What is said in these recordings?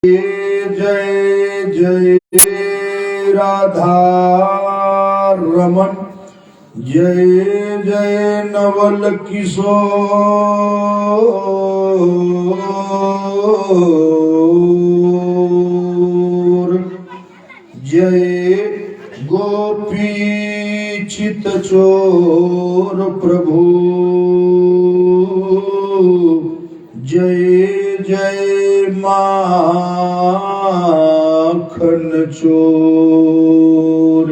जय जय राधा रमन, जय जय नवल किशोर, जय गोपी चित चोर प्रभु, जय जय माखन चोर।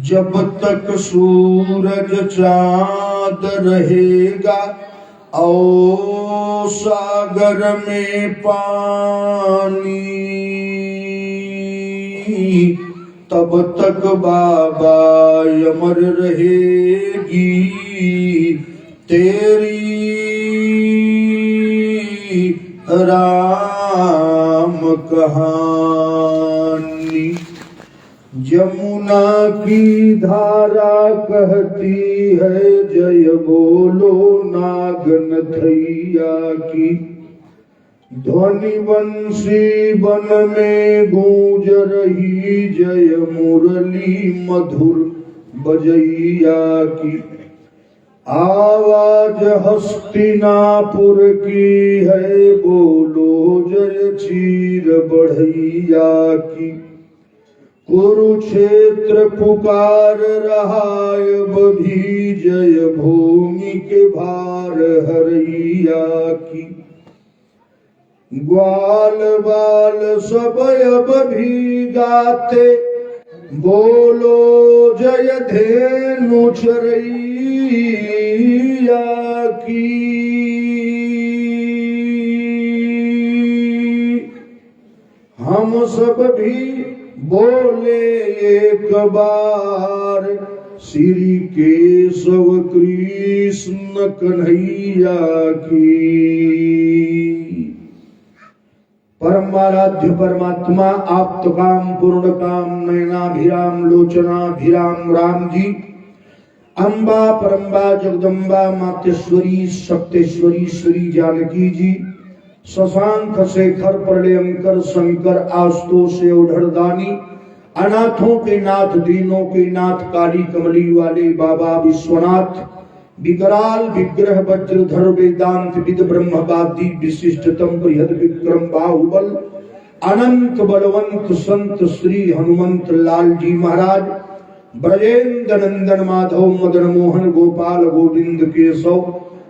जब तक सूरज चांद रहेगा और सागर में पानी, तब तक बाबा अमर रहेगी तेरी राम कहानी। यमुना की धारा कहती है जय बोलो नागन थैया की, ध्वनि बंसी वन में गूंज रही जय मुरली मधुर बजैया की। आवाज हस्तिनापुर की है बोलो जय चीर बढ़ैया की। कुरुक्षेत्र पुकार रहा अब भी जय भूमि के भार हरैया की। ग्वाल बाल सब अब भी गाते बोलो जय धेनु चरैया की। हम सब भी बोले एक बार श्री केशव कृष्ण कन्हैया की। परम आराध्य परमात्मा आप्त काम पूर्ण काम नयनाभिराम लोचनाभिराम राम जी, अम्बा परम्बा जगदम्बा मातेश्वरी सप्तेश्वरी श्री जानकी जी, शशांक शेखर प्रलयंकर शंकर आशुतोष उधरदानी, अनाथों के नाथ दीनों के नाथ काली कमली वाले बाबा विश्वनाथ, विकराल विग्रह वज्रधर वेदांत विद ब्रह्मवादी विशिष्टतम बृहद विक्रम बाहुबल अनंत बलवंत संत श्री हनुमंत लाल जी महाराज, ब्रजेंद्र नंदन माधव मदन मोहन गोपाल गोविंद केशव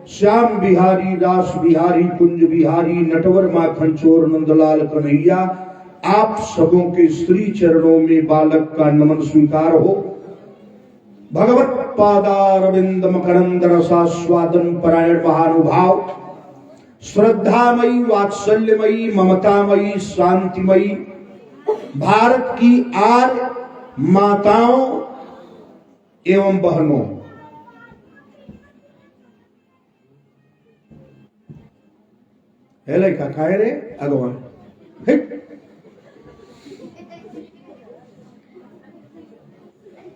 श्याम बिहारी रास बिहारी कुंज बिहारी नटवर माखन चोर नंदलाल कन्हैया, आप सबों के श्री चरणों में बालक का नमन स्वीकार हो। भगवत पादारविंद मकरंद रसास्वादन परायण महानुभाव, श्रद्धामयी वात्सल्यमयी ममतामयी शांतिमयी भारत की आर्य माताओं एवं बहनों, हेले का खाए रे अगवान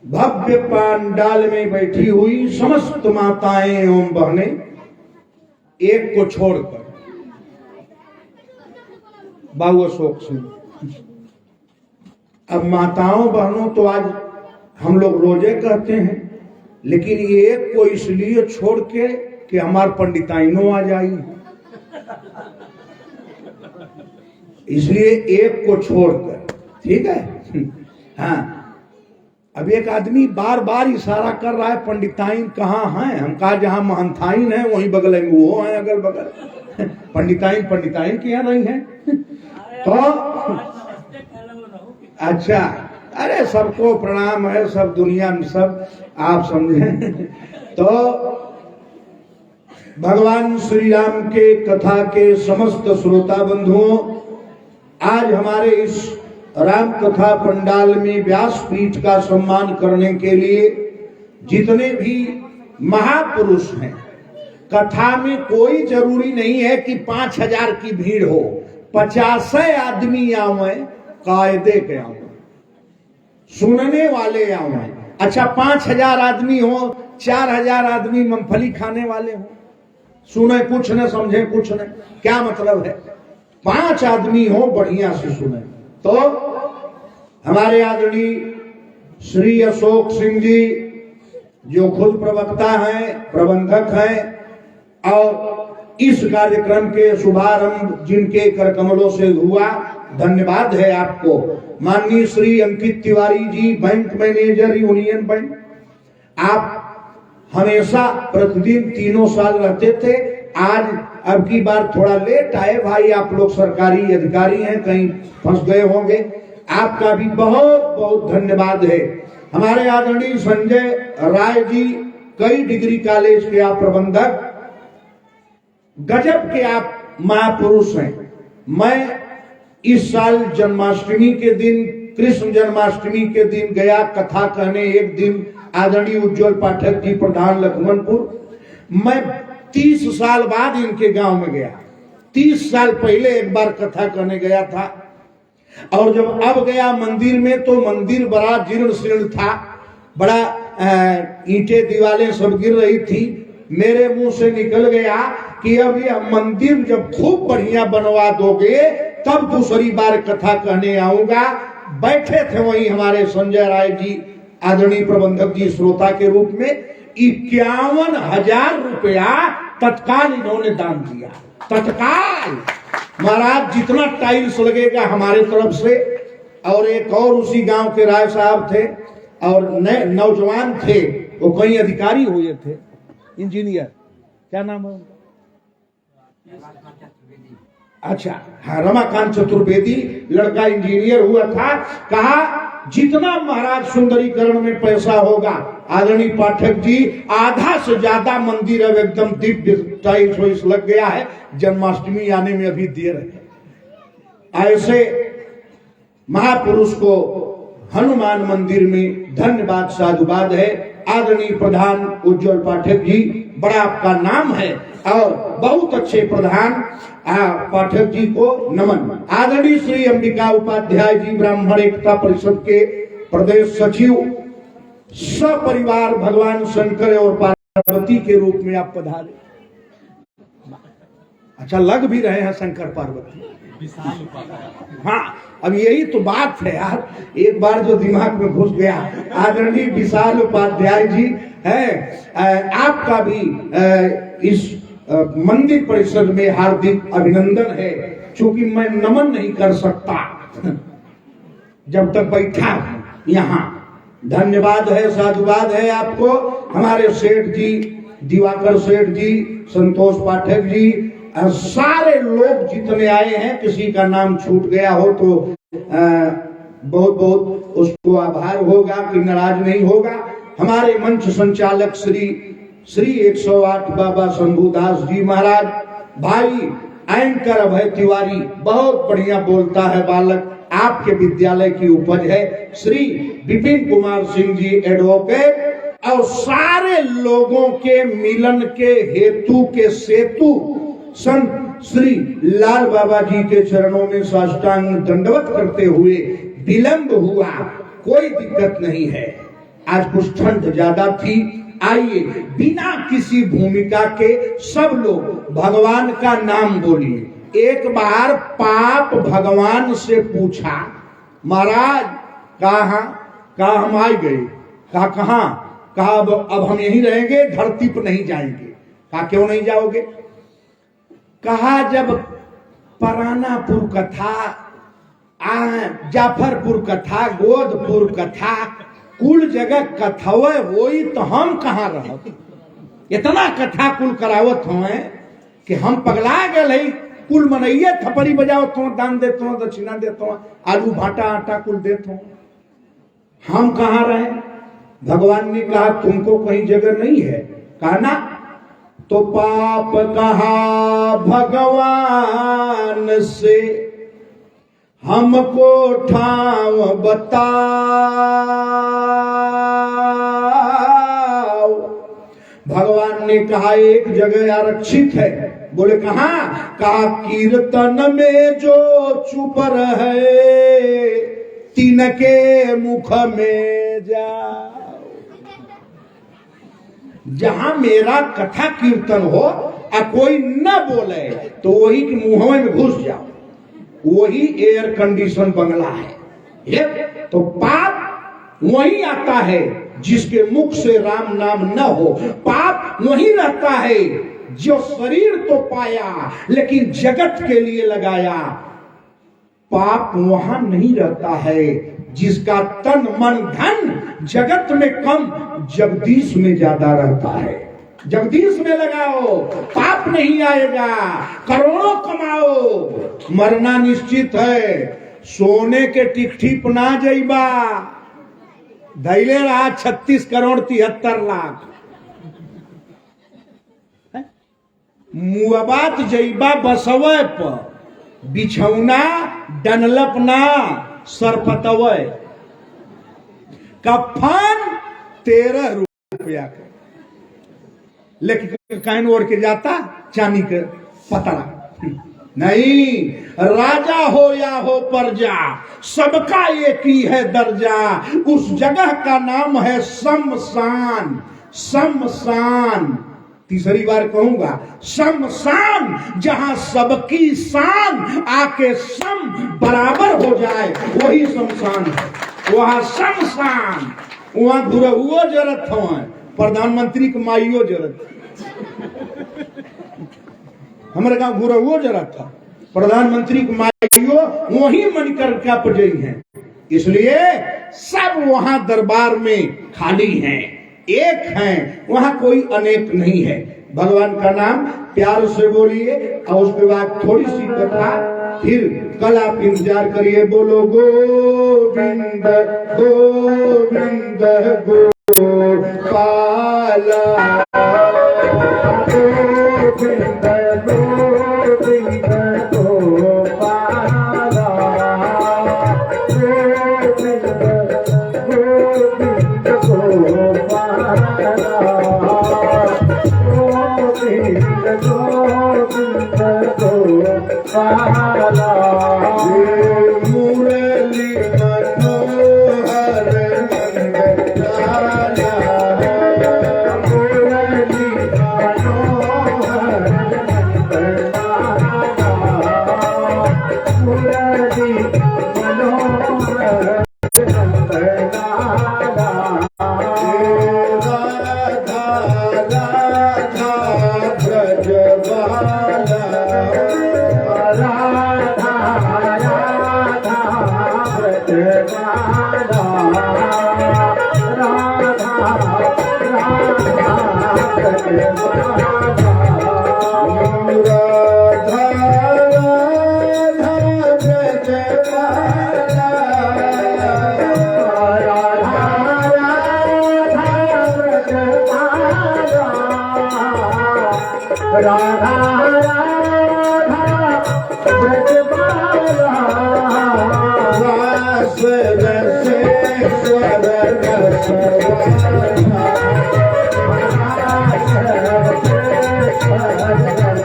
भव्य पांडाल में बैठी हुई समस्त माताएं एवं बहनें, एक को छोड़कर बाबू अशोक सिंह। अब माताओं बहनों तो आज हम लोग रोजे कहते हैं, लेकिन ये एक को इसलिए छोड़ के कि हमार पंडिताइनों आ जाई, इसलिए एक को छोड़कर, ठीक है। हाँ, अब एक आदमी बार बार इशारा कर रहा है पंडिताइन कहाँ हैं। हम कहा जहां महंताइन है वहीं बगल में वो है, अगल बगल पंडिताइन के यहाँ नहीं है तो अच्छा, अरे सबको प्रणाम है, सब दुनिया में सब आप समझे। तो भगवान श्री राम के कथा के समस्त श्रोता बंधुओं, आज हमारे इस राम कथा पंडाल में व्यासपीठ का सम्मान करने के लिए जितने भी महापुरुष हैं, कथा में कोई जरूरी नहीं है कि 5000 की भीड़ हो, 50 आदमी आवे, कायदे के आवे, सुनने वाले आवे। अच्छा 5000 आदमी हो, 4000 आदमी मूंगफली खाने वाले हो, सुने कुछ न समझे कुछ न, क्या मतलब है? 5 आदमी हो बढ़िया से सुने। तो हमारे आदरणीय श्री अशोक सिंह जी जो खुद प्रवक्ता हैं, प्रबंधक हैं और इस कार्यक्रम के शुभारंभ जिनके करकमलों से हुआ, धन्यवाद है आपको। माननीय Shri Ankit Tiwari ji, bank manager, union bank, आप हमेशा प्रतिदिन 3 साल रहते थे, आज अब की बार थोड़ा लेट आए भाई, आप लोग सरकारी अधिकारी हैं, कहीं फंस गए होंगे, आपका भी बहुत बहुत धन्यवाद है। हमारे आदरणीय संजय राय जी, कई डिग्री कॉलेज के आप प्रबंधक, गजब के आप महापुरुष हैं। मैं इस साल जन्माष्टमी के दिन, कृष्ण जन्माष्टमी के दिन गया कथा कहने, एक दिन आदरणीय उज्जवल पाठक जी प्रधान लक्ष्मणपुर। मैं 30 साल बाद इनके गांव में गया, 30 साल पहले एक बार कथा करने गया था, और जब अब गया मंदिर में तो मंदिर बड़ा जीर्ण शीर्ण था, बड़ा ईंटें दीवारें सब गिर रही थी। मेरे मुंह से निकल गया कि अब यह मंदिर जब खूब बढ़िया बनवा दोगे तब दूसरी बार कथा कहने आऊंगा। बैठे थे वहीं हमारे संजय राय जी, आदरणीय प्रबंधक जी, श्रोता के रूप में 51,000 रुपया तत्काल इन्होंने दान दिया, तत्काल। महाराज जितना टाइल्स लगेगा हमारे तरफ से, और एक और उसी गांव के राय साहब थे और नौजवान थे, वो कई अधिकारी हुए थे, इंजीनियर, क्या नाम है उनका? अच्छा हाँ, रमाकांत चतुर्वेदी, लड़का इंजीनियर हुआ था। कहा जितना महाराज सुंदरीकरण में पैसा होगा, आदरणीय पाठक जी, आधा से ज्यादा मंदिर अब एकदम दिव्य टाइल्स वाइल्स लग गया है, जन्माष्टमी आने में अभी देर है। ऐसे महापुरुष को हनुमान मंदिर में धन्यवाद साधुवाद है। आदरणीय प्रधान उज्जवल पाठक जी, बड़ा आपका नाम है और बहुत अच्छे प्रधान पाठक जी को नमन। आदरणीय श्री अंबिका उपाध्याय जी, ब्राह्मण एकता परिषद के प्रदेश सचिव, सपरिवार भगवान शंकर और पार्वती के रूप में आप पधारे। अच्छा लग भी रहे हैं शंकर पार्वती, हाँ अब यही तो बात है यार, एक बार जो दिमाग में घुस गया। आदरणीय विशाल उपाध्याय जी है, आपका भी इस मंदिर परिषद में हार्दिक अभिनंदन है। चूंकि मैं नमन नहीं कर सकता जब तक बैठा यहाँ, धन्यवाद है, साधुवाद है आपको। हमारे सेठ जी, दिवाकर सेठ जी, संतोष पाठक जी, सारे लोग जितने आए हैं, किसी का नाम छूट गया हो तो बहुत बहुत उसको आभार होगा कि नाराज नहीं होगा। हमारे मंच संचालक श्री 108 बाबा शंभुदास जी महाराज, भाई एंकर अभय तिवारी, बहुत बढ़िया बोलता है बालक, आपके विद्यालय की उपज है। श्री विपिन कुमार सिंह जी एडवोकेट, और सारे लोगों के मिलन के हेतु के सेतु संत श्री लाल बाबा जी के चरणों में साष्टांग दंडवत करते हुए विलंब हुआ, कोई दिक्कत नहीं है। आज कुछ ठंड ज्यादा थी, आइए बिना किसी भूमिका के सब लोग भगवान का नाम बोलिए। एक बार पाप भगवान से पूछा, महाराज कहा हम आ गए, कहा अब हम यहीं रहेंगे, धरती पर नहीं जाएंगे। कहा क्यों नहीं जाओगे? कहा जब परानापुर कथा, जाफरपुर कथा, गोदपुर कथा, कुल जगह कथवे होई तो हम कहाँ रह, इतना कथा कुल करावत हुए कि हम पगला गए। कुल मनैया थपड़ी बजावत हो, दान देते हो, दक्षिणा देते हो, आलू भाटा आटा कुल देते हो, हम कहाँ रहे? भगवान ने कहा तुमको कहीं जगह नहीं है। कहा ना, तो पाप कहा भगवान से, हमको ठाव बताओ। भगवान ने कहा एक जगह आरक्षित है। बोले कहाँ? कहा कीर्तन में जो चुप रहे, तिनके मुख में जाओ। जहां मेरा कथा कीर्तन हो और कोई न बोले तो वही के मुंह में घुस जाओ। वही एयर कंडीशन बंगला है। ये तो पाप वही आता है जिसके मुख से राम नाम न हो। पाप वही रहता है जो शरीर तो पाया लेकिन जगत के लिए लगाया। पाप वहां नहीं रहता है जिसका तन मन धन जगत में कम जगदीश में ज्यादा रहता है। जगदीश में लगाओ, पाप नहीं आएगा। करोड़ों कमाओ, मरना निश्चित है। सोने के टिकठी पना जाइबा, धैले रहा 36 करोड़ 73 लाख। मुआबात जइबा बसवे पर, बिछौना डनलप ना सरपतवे। कफन 13 रुपया का, लेकिन कान ओढ़ के जाता चांदी के पतला। नहीं, राजा हो या हो प्रजा, सबका एक ही है दर्जा। उस जगह का नाम है शमशान। शमशान, तीसरी बार कहूंगा, शमशान, जहां सबकी शान आके सम बराबर हो जाए, वही शमशान है। वहां शमशान, वहां गुरहुओ जरत हो, प्रधानमंत्री के माइयो जरत। हमारे गांव गुरहुओ जरत था, प्रधानमंत्री के माइयो वही मणिकर्णिका पर गई हैं। इसलिए सब वहां दरबार में खाली हैं, एक हैं, वहां कोई अनेक नहीं है। भगवान का नाम प्यार से बोलिए और उसके बाद थोड़ी सी कथा, फिर कल आप इंतजार करिए। बोलो गोविंद गोविंद गोपाला, गोविंद गोविंद गोपाला, गोविंद गोविंद गोपाला, गोविंद गोविंद गोपाला। मुरली मनोहर नंदलाला, मुरली मनोहर नंदलाला, मुरली मनोहर नंदलाला। राधा राधा ब्रजबाला, राधा राधा ब्रजबाला, राधा राधा ब्रजबाला, राधा राधा ब्रजबाला, राधा राधा ब्रजबाला, राधा राधा ब्रजबाला। रास रसेश्वर रसवाला, रास रसेश्वर रसवाला,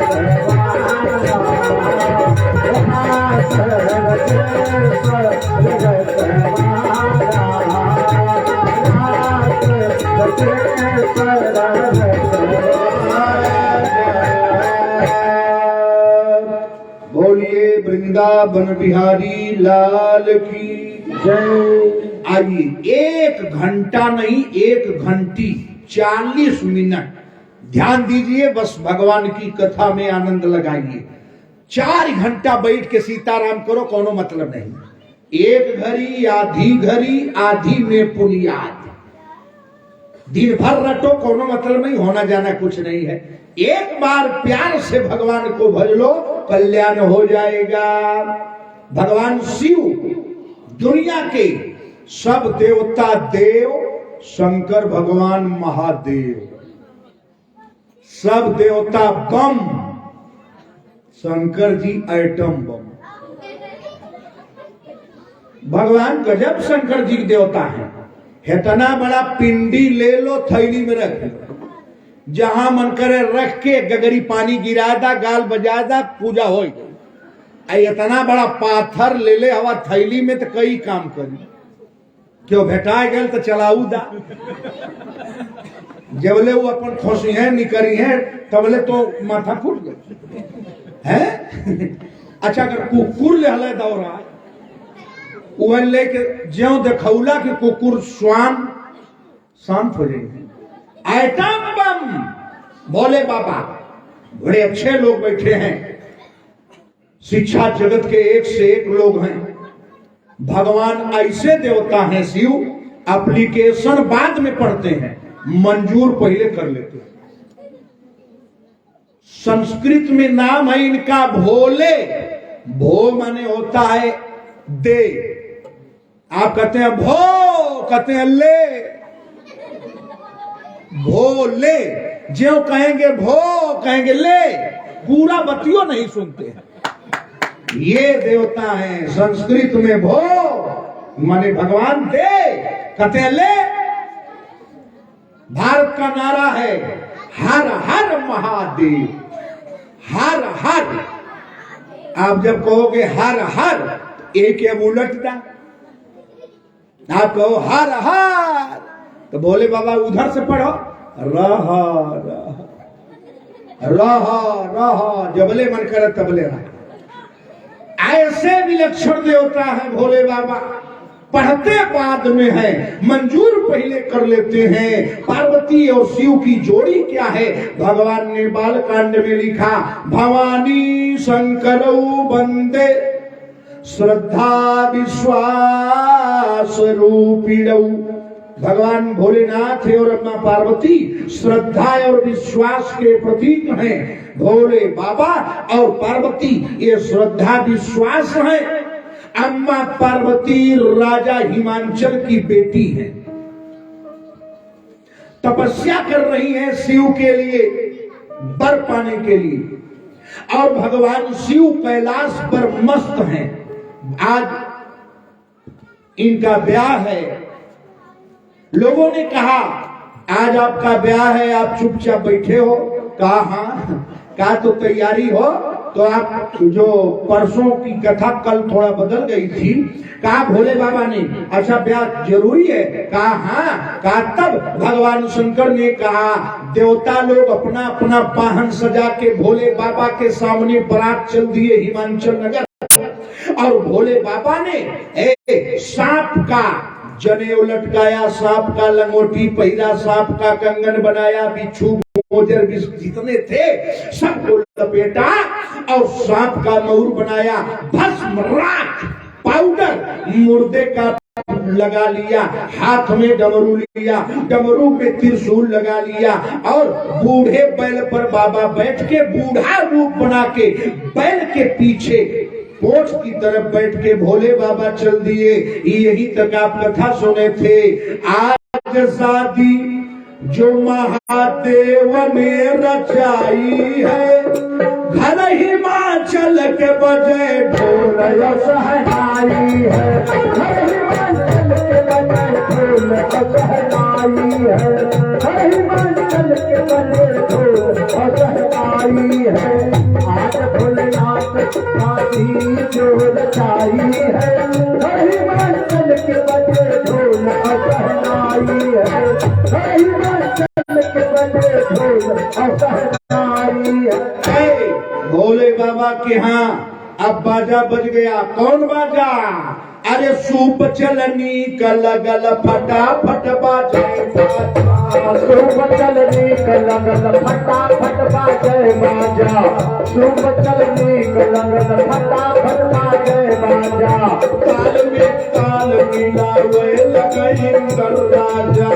रास रसेश्वर रसवाला, रास रसेश्वर रसवाला। बोलिए वृंदावन बिहारी लाल की जय। आइए, 1 घंटा नहीं, 1 घंटी 40 मिनट ध्यान दीजिए, बस भगवान की कथा में आनंद लगाइए। 4 घंटा बैठ के सीताराम करो, कोनो मतलब नहीं। 1 घड़ी आधी में पुनियाद। दिन भर रटो, कोनो मतलब नहीं, होना जाना कुछ नहीं है। एक बार प्यार से भगवान को भज लो, कल्याण हो जाएगा। भगवान शिव दुनिया के सब देवता देव, शंकर भगवान महादेव। सब देवता बम, शंकर जी एटम बम। भगवान गजब शंकर जी देवता है। इतना बड़ा पिंडी ले लो, थैली में रख लो, जहां मन करे रख के गगरी पानी गिरा दा, गाल बजा दा, पूजा हो गई। इतना बड़ा पाथर ले ले हवा थैली में तो कई काम करी। क्यों भेटा गल तो चलाऊ दा, जबले वो अपन खोसी है निकरी है तबले तो माथा फूट गए है। अच्छा अगर कुकुर ले हले दौड़ा वह लेके ज्यो देखौला कि कुकुर श्वान शांत हो जाएंगे। आइटम बम भोले बाबा बड़े अच्छे लोग बैठे हैं, शिक्षा जगत के एक से एक लोग हैं। भगवान ऐसे देवता हैं शिव, एप्लीकेशन बाद में पढ़ते हैं, मंजूर पहले कर लेते हैं। संस्कृत में नाम है इनका भोले। भो माने होता है दे, आप कहते हैं भो, कहते हैं ले, भोले। जो कहेंगे भो कहेंगे ले, पूरा बतियो नहीं सुनते हैं। ये देवता हैं। संस्कृत में भो माने भगवान दे, कहते हैं ले। भारत का नारा है हर हर महादेव, हर हर। आप जब कहोगे हर हर, एक अब उलट दा, आप कहो हर हर तो भोले बाबा उधर से पढ़ो रह रह रह, जबले मन करे तबले रह। ऐसे विलक्षण देवता है भोले बाबा। पढ़ते बाद में है, मंजूर पहले कर लेते हैं। पार्वती और शिव की जोड़ी क्या है? भगवान ने बालकांड में लिखा, भवानी शंकरौ वंदे श्रद्धा विश्वास रूपिणौ। भगवान भोलेनाथ और अम्मा पार्वती श्रद्धा और विश्वास के प्रतीक हैं। भोले बाबा और पार्वती ये श्रद्धा विश्वास है। अम्मा पार्वती राजा हिमांचल की बेटी है, तपस्या कर रही है शिव के लिए, वर पाने के लिए। और भगवान शिव कैलाश पर मस्त हैं। आज इनका ब्याह है। लोगों ने कहा आज आपका ब्याह है, आप चुपचाप बैठे हो। कहा हाँ, कहा तो तैयारी हो। तो आप जो परसों की कथा कल थोड़ा बदल गई थी, कहा भोले बाबा ने अच्छा ब्याह जरूरी है? कहा हाँ। कहा तब भगवान शंकर ने कहा देवता लोग अपना अपना वाहन सजा के भोले बाबा के सामने बारात चल दिए हिमांचल नगर। और भोले बाबा ने सांप का जनेऊ लटकाया, सांप का लंगोटी पहिरा, सांप का कंगन बनाया, बिच्छू मोजर जितने थे सबको लपेटा और सांप का मयूर बनाया। भस्म राख पाउडर मुर्दे का लगा लिया, हाथ में डमरू लिया, डमरू में त्रिशूल लगा लिया और बूढ़े बैल पर बाबा बैठ के बूढ़ा रूप बना के बैल के पीछे पोछ की तरफ बैठ के भोले बाबा चल दिए। यही तक आप कथा सुने थे। आज शादी जो महादेव ने रचाई है, घर हिमाचल के बजे ढोल सहनाई है, घर हिमाचल के बजे ढोल सहनाई है, घर हिमाचल के बजे ढोल सहनाई है। आज भोलेनाथ काशी जो रचाई है, घर हिमाचल के बजे ढोल सहनाई है, घर हिमाचल के बजे ढोल सहनाई है। भोले बाबा के यहाँ अब बाजा बज गया। कौन बाजा? अरे सूप चलनी का लगल फटाफट बाजे बाजा, सूप चलनी का लगल फटाफट बाजे बाजा, सूप चलनी का लगल फटाफट बाजे बाजा। ताल में ताल मिलावे लगई इंदर राजा,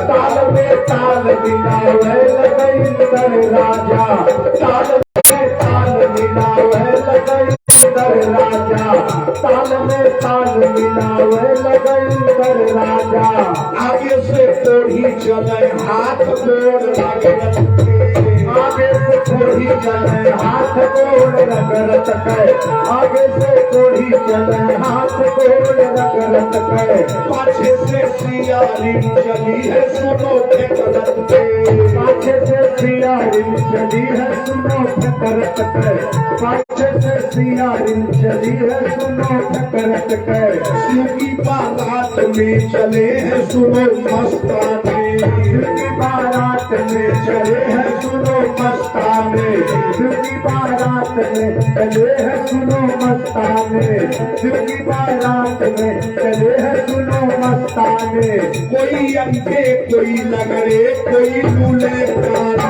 ताल में ताल मिलावे लगई इंदर राजा, ताल में ताल मिलावे लगई राजा, ताल में ताल मिलावे लगई कर राजा। आगे से कोढ़ी चले हाथ गोड़ रगड़त के, आगे से कोढ़ी चले हाथ गोड़ रगड़त के, आगे से कोढ़ी चले हाथ गोड़ रगड़त के। पाछे से सियारी चली है सुनो फेकरत के, पाछे से सियारी चली है सुनो फेकरत के, पाछे से सियारी चली है सुनो फेकरत के। शिव की बारात में चले हैं सुनो मस्ताने, शिव की बारात में चले हैं सुनो मस्ताने, शिव की बारात में चले हैं सुनो मस्ताने, शिव की बारात में चले हैं सुनो मस्ताने। कोई अंधे कोई लगड़े कोई लूले काने,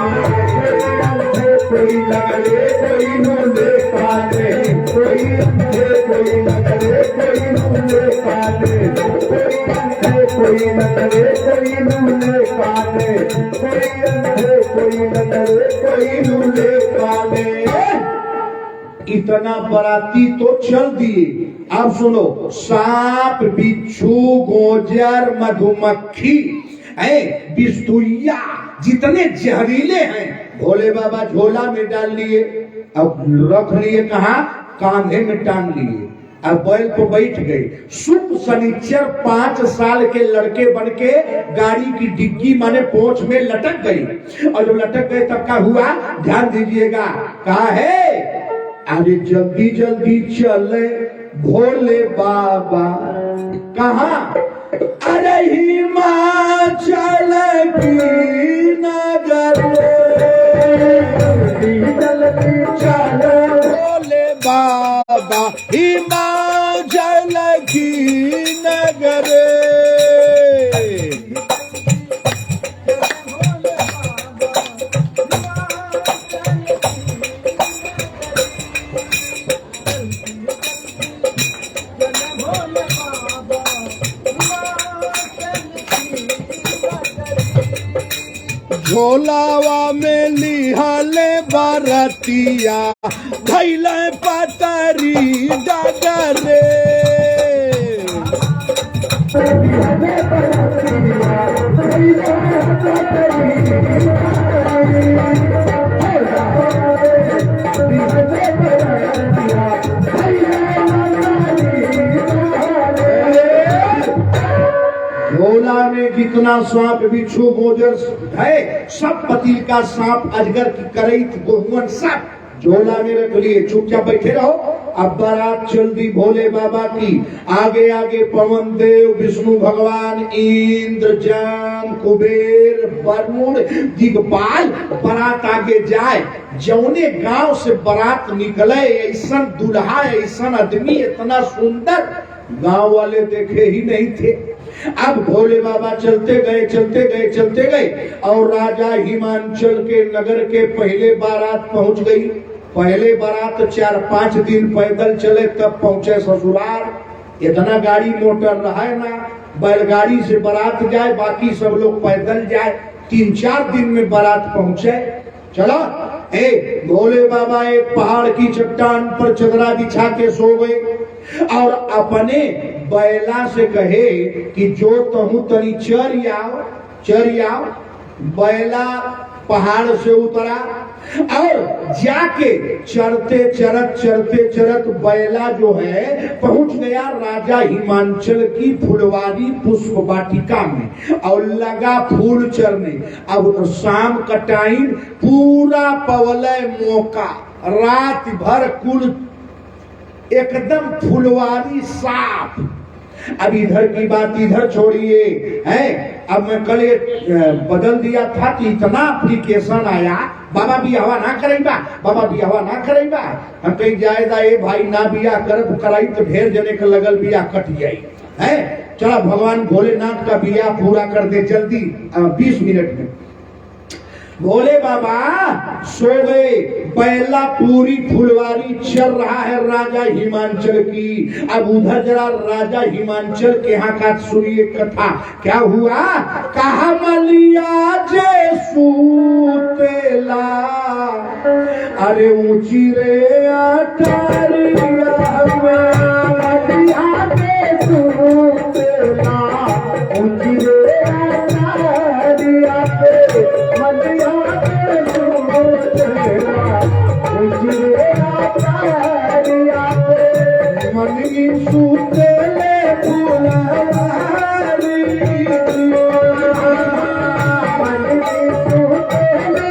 कोई लगड़े कोई लूले काने, कोई अंधे कोई लगड़े कोई लूले काने, कोई अंधे कोई लगड़े कोई लूले काने, कोई अंधे कोई लगड़े कोई लूले काने। इतना बराती तो चल दिए। अब सुनो, सांप बिच्छू गोजर मधुमक्खी बिस्तुइया जितने जहरीले हैं भोले बाबा झोला में डाल लिए, अब रख लिए कहाँ, कांधे में टांग लिए। अब बैल पे बैठ गए। शुभ शनिचर 5 साल के लड़के बन के गाड़ी की डिग्गी माने पोंछ में लटक गई। और जब लटक गए तब क्या हुआ, ध्यान दीजिएगा, कहा है अरे जल्दी जल्दी चले भोले बाबा। कहा, अरे हिमाचल की नगर, जल्दी चले भोले बाबा हिमाचल की नगर। झोलावा में लिहाले बारतिया धैले पतरी डगरे। झोला में जितना सांप बिच्छू गोजर है, सब पतील का सांप अजगर की करैत गोहुअन सब झोला में रख लिए। चुपचाप बैठे रहो। अब बारात चल दी भोले बाबा की। आगे आगे पवन देव, विष्णु भगवान, इंद्र, जम, कुबेर, वरुण, दिगपाल। बारात आगे जाए, जौने गांव से बारात निकले, ऐसा दुल्हा ऐसा आदमी इतना सुंदर गांव वाले देखे ही नहीं थे। अब भोले बाबा चलते गए चलते गए चलते गए और राजा हिमांचल के नगर के पहले बारात पहुंच गई। पहले बारात 4-5 दिन पैदल चले तब पहुंचे ससुराल। इतना गाड़ी मोटर रहा है ना, बैलगाड़ी से बारात जाए, बाकी सब लोग पैदल जाए। 3-4 दिन में बारात पहुंचे। चलो भोले बाबा एक पहाड़ की चट्टान पर चदरा बिछा के सो गए और अपने बैला से कहे कि जो तहु तनी चर आओ। बैला पहाड़ से उतरा और जाके चरते चरत बैला जो है पहुंच गया राजा हिमांचल की फुलवारी पुष्प वाटिका में और लगा फूल चरने। अब शाम का टाइम पूरा पवलय मौका, रात भर कुल एकदम फुलवारी साफ। अब इधर की बात इधर छोड़िए, है अब मैं कल बदल दिया था कि इतना एप्लीकेशन आया, बाबा भी हवा ना करेगा, बाबा भी हवा ना करेगा। हम कहीं जायदा ये भाई ना बिया करब कराई तो ढेर जने के लगल बिया कट जाये है। चला भगवान भोलेनाथ का बिया पूरा कर दे जल्दी 20 मिनट में। भोले बाबा सो गए। पहला पूरी फुलवारी चल रहा है राजा हिमांचल की। अब उधर जरा राजा हिमांचल के यहाँ का सुनिए कथा। क्या हुआ, कहा मलिया जे सूतेला, अरे ऊंची रे अटारिया मलिया जे सूतेला, ऊंची रे अटारिया पे मलिया जे सूतेला, ऊंची रे अटारिया पे मलिया सूतेले फुलवारी, मलिया सूतेले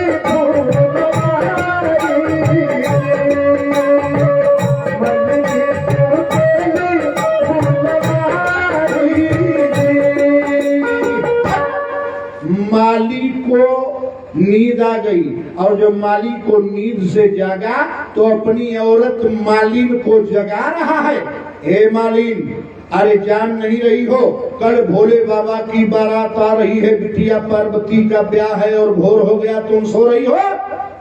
नींद आ गई और जब माली को नींद से जागा तो अपनी औरत मालिन को जगा रहा है। हे मालिन, अरे जान नहीं रही हो, कल भोले बाबा की बारात आ रही है, बिटिया पार्वती का ब्याह है और भोर हो गया, तुम सो रही हो।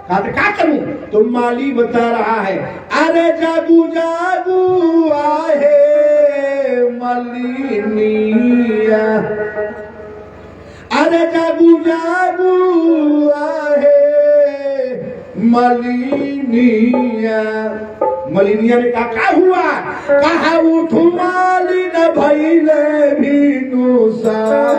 क्या करूं? तो माली बता रहा है, अरे जागू जागू आहे मलिनिया, अरे जागू जागू आहे मलिनिया। मलिनिया ने कहा क्या हुआ? कहा उठू मालिन भइले भिनुसार।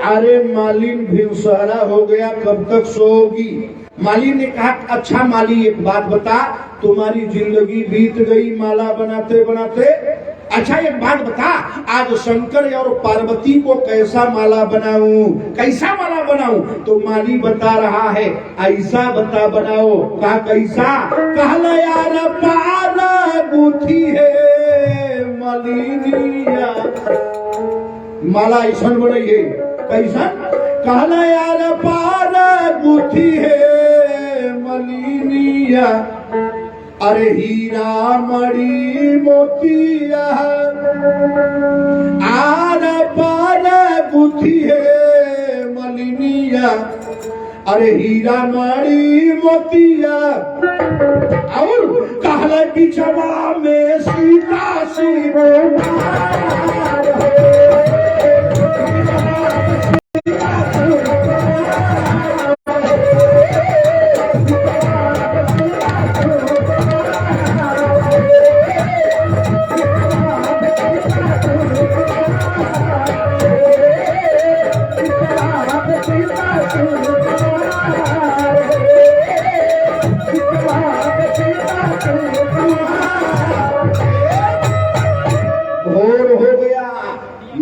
अरे मालिन भिनसहरा हो गया, कब तक सोओगी? मालिन ने कहा, अच्छा माली एक बात बता, तुम्हारी जिंदगी बीत गई माला बनाते बनाते, अच्छा एक बात बता, आज शंकर और पार्वती को कैसा माला बनाऊं, कैसा माला बनाऊं? तो माली बता रहा है, ऐसा बता बनाओ। कहा कैसा? कहला यार पारा गुथी है मलिनिया, माला ऐसा बनाइए। कैसा? कहला यार पारा गुथी है मलिनिया, अरे हीरा मणि मोतिया आर पार गुथी है मलिनिया, अरे हीरा मणि मोतिया। और कहला बिछवा में सीता शिव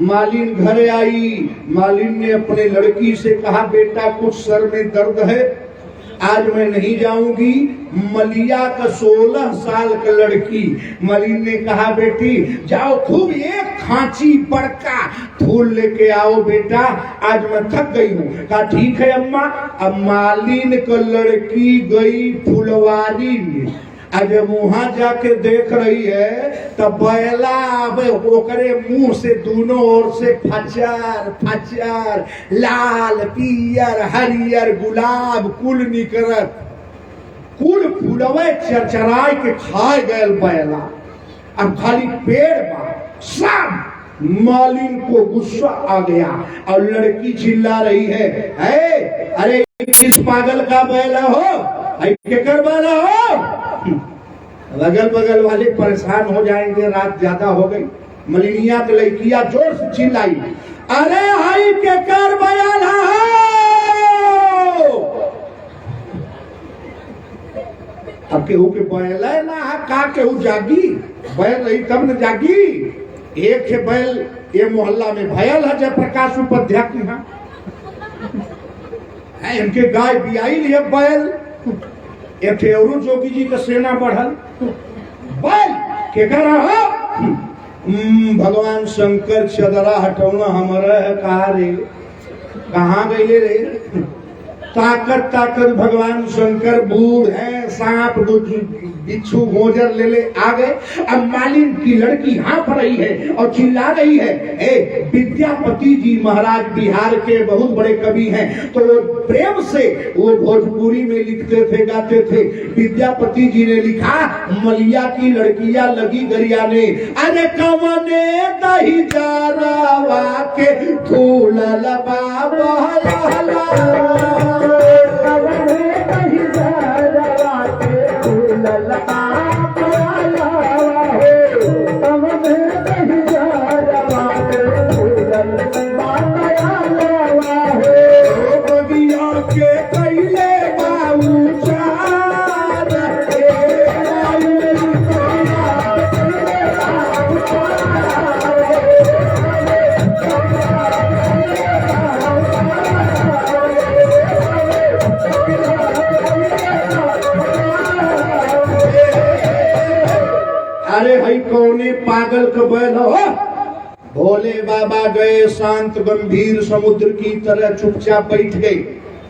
मालिन घर आई। मालिन ने अपने लड़की से कहा, बेटा कुछ सर में दर्द है, आज मैं नहीं जाऊंगी। मलिया का 16 साल का लड़की। मालिन ने कहा, बेटी जाओ खूब एक खांची बड़का फूल लेके आओ बेटा, आज मैं थक गई हूँ। कहा ठीक है अम्मा। अब मालिन का लड़की गई फुलवारी में, जब वहां जाके देख रही है तब बैला ओकरे मुंह से दोनों ओर से फचर फचर लाल पियर हरियर गुलाब कुल निकरत, कुल फुलवे चरचराय के खाए गए बैला। अब खाली पेड़ बा सब। मालिन को गुस्सा आ गया और लड़की चिल्ला रही है, अरे किस पागल का बैला हो, केकर बैला हो? अगल बगल वाले परेशान हो जाएंगे, रात ज्यादा हो गई। मलिनिया के लड़किया जोर से चिल्लाई, अरे हाई के कर बयाला हो। अब केहू के बैला ना का केहू जागी, बैल रही तब न जागी। एक है बैल ये मोहल्ला में भयल है जय प्रकाश उपाध्याय की, हाँ इनके गाय बियाई लिए बैल। एक औरू जोगी जी का सेना बढ़ल, बैल के करा हो? भगवान शंकर चदरा हटौना हमारा है, कहा रे कहाँ गए रे? ताकत ताकत भगवान शंकर बूढ़ है, सांप बिच्छू गोजर ले आ गए। अब मालिन की लड़की हाँफ रही है और चिल्ला रही है, विद्यापति जी महाराज बिहार के बहुत बड़े कवि हैं, तो वो प्रेम से वो भोजपुरी में लिखते थे, गाते थे। विद्यापति जी ने लिखा, मलिया की लड़कियां लगी गरियाने, अरे कवने दही जारावा के फूल बाबा अरे हई कौने पागल का बैल हो। भोले बाबा गए शांत गंभीर समुद्र की तरह चुपचाप बैठ गए।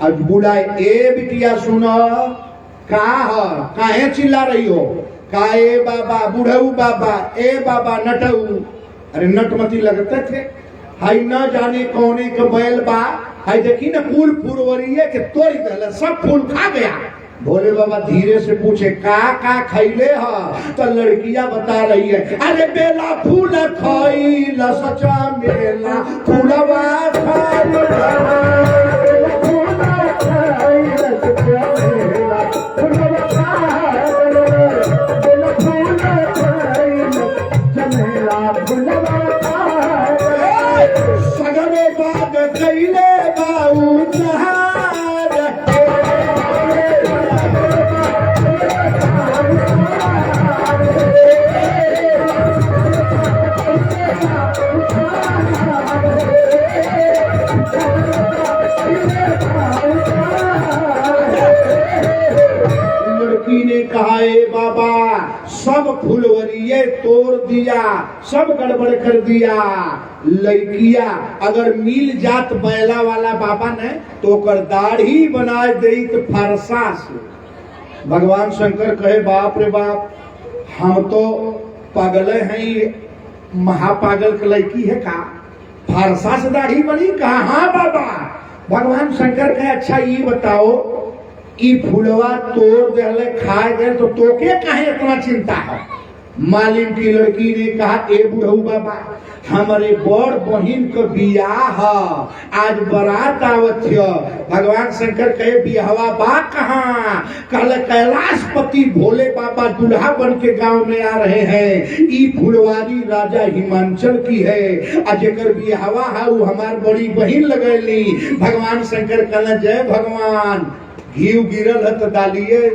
अब बुलाए, ए बिटिया सुनो, काहे चिल्ला रही हो? का ए बाबा, बुढ़ऊ बाबा, ए बाबा नटऊ। अरे नटमती लगते थे। हाई न जाने कौने के बैल बा, हाई देखी ना फूल फुलवरिये के तोड़ दे, सब फूल खा गया। भोले बाबा धीरे से पूछे, का खैले ह? तो लड़कियां बता रही है, अरे बेला फूल खइला सचा मेला फूलवा सगरे बाग कैले बाऊ कहा, ए बाबा सब फुलवरिये तोड़ दिया, सब गड़बड़ कर दिया। लड़किया अगर मिल जात बैला वाला बाबा ने तो कर दाढ़ी बना दे तो फरसा से। भगवान शंकर कहे, बाप रे बाप, हम तो पागल हैं, महापागल की लड़की है का फरसा से दाढ़ी बनी? कहा हाँ बाबा। भगवान शंकर कहे, अच्छा ये बताओ, ई फुलवा तोड़ दे खाए गए तो तोके काहे इतना चिंता है? मालिन की लड़की ने कहा, ए बुढ़ऊ बाबा, हमारे बड़ बहिन का बियाह आज बारात आवत है। भगवान शंकर कहे, बियाहवा बा कहाँ? कल कैलाशपति भोले बाबा दूल्हा बन के गांव में आ रहे हैं। ई फुलवारी राजा हिमांचल की है, आज जेकर बियाहवा है वो हमार बड़ी बहिन लगेली। भगवान शंकर कहना, जय भगवान, घी गिरल है तो डालिए।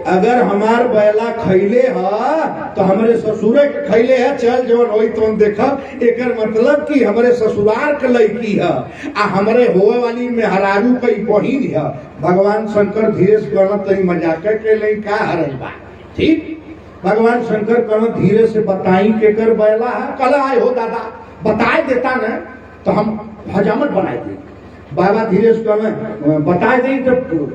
अगर हमार बैला खैले है तो हमारे ससुरे के खैले है, चल जवन होई तो देखब। एकर मतलब कि हमारे ससुराल के लड़की है आ हमारे होए वाली मेहरारू कई बहिन है। भगवान शंकर धीरे से कहना, तनी मजाक के लिए का हरल बा, ठीक? भगवान शंकर कहना, धीरे से बताई के कर बैला है। कल आए हो दादा, बताए देता न तो हम हजामत बनाए दे। बाबा धीरे से कहना, बताए दे तो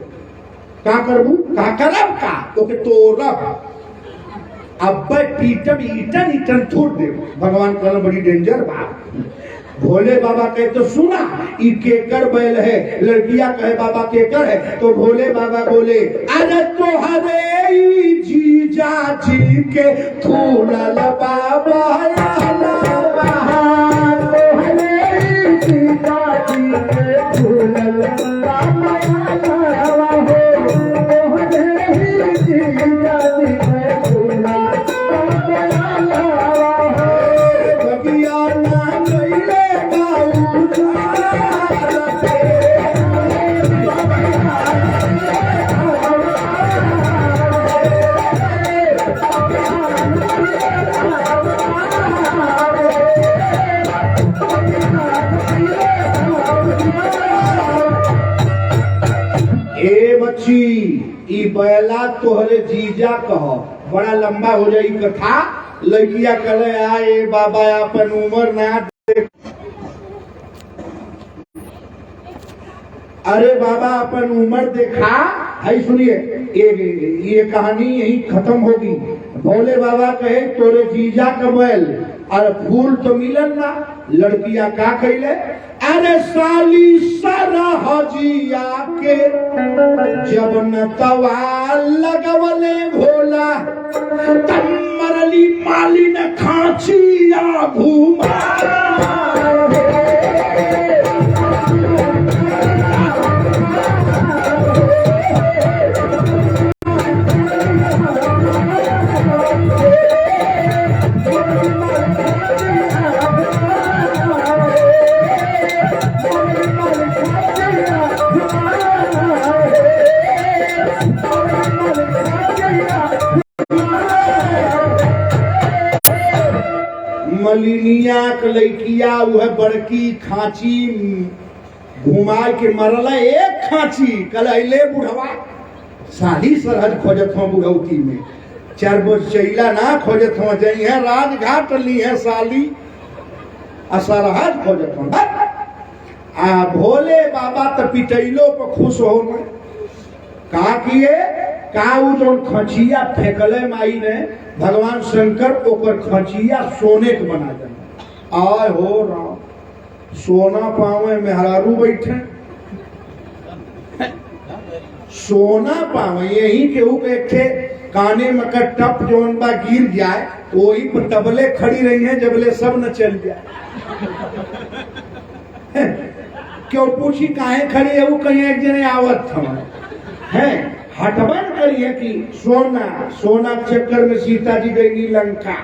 का करबू? का करब का ओके तोड़ब, अब पीटब, ईटन ईटन थोड़ दे। भगवान कहना, बड़ी डेंजर बात। भोले बाबा कहे, तो सुना, ई केकर बैल है? लड़कियां कहे, बाबा केकर है? तो भोले बाबा बोले, अरे तोहरे जीजा जी के फूलल बाबा, ई बैला तोहरे जीजा कह, बड़ा लंबा हो जाई कथा। लड़किया कहे, आए बाबा अपन उम्र ना देख। अरे बाबा अपन उम्र देखा है। सुनिए, ये कहानी यही खत्म होगी। भोले बाबा कहे, तोरे जीजा का बैल, अरे फूल तो मिलन ना। लड़किया का कहले, अरे साली सरहजिया के जब न तवा लगवले भोला, तब मरली मालिन खांचिया घूमा। मलिनिया के लड़किया वह बड़की खांची घुमा के मरला। एक खांची कल अले बुढ़वा, साली सरहद खोजत हो बुढ़ौती में। चार गो चैला ना खोजत हो जाई है, राजघाट ली है साली असरहद खोजत हो। आ भोले बाबा तो पिटैलो पर खुश हो में का किए का उ जो खचिया फेंकले माई ने भगवान शंकर ओकर खचिया सोने के बना दे। आय हो राम, सोना पावे मेहरारू बैठे, सोना पावे यही केहू के थे काने में का टप जोन बा गिर जाए तो वही पर तबले खड़ी रही है जबले सब न चल जाए। क्यों पूछी काहे खड़ी है, वो कहीं एक जने आवत है हटबन करिए कि सोना, सोना चक्कर में सीता जी गई नी लंका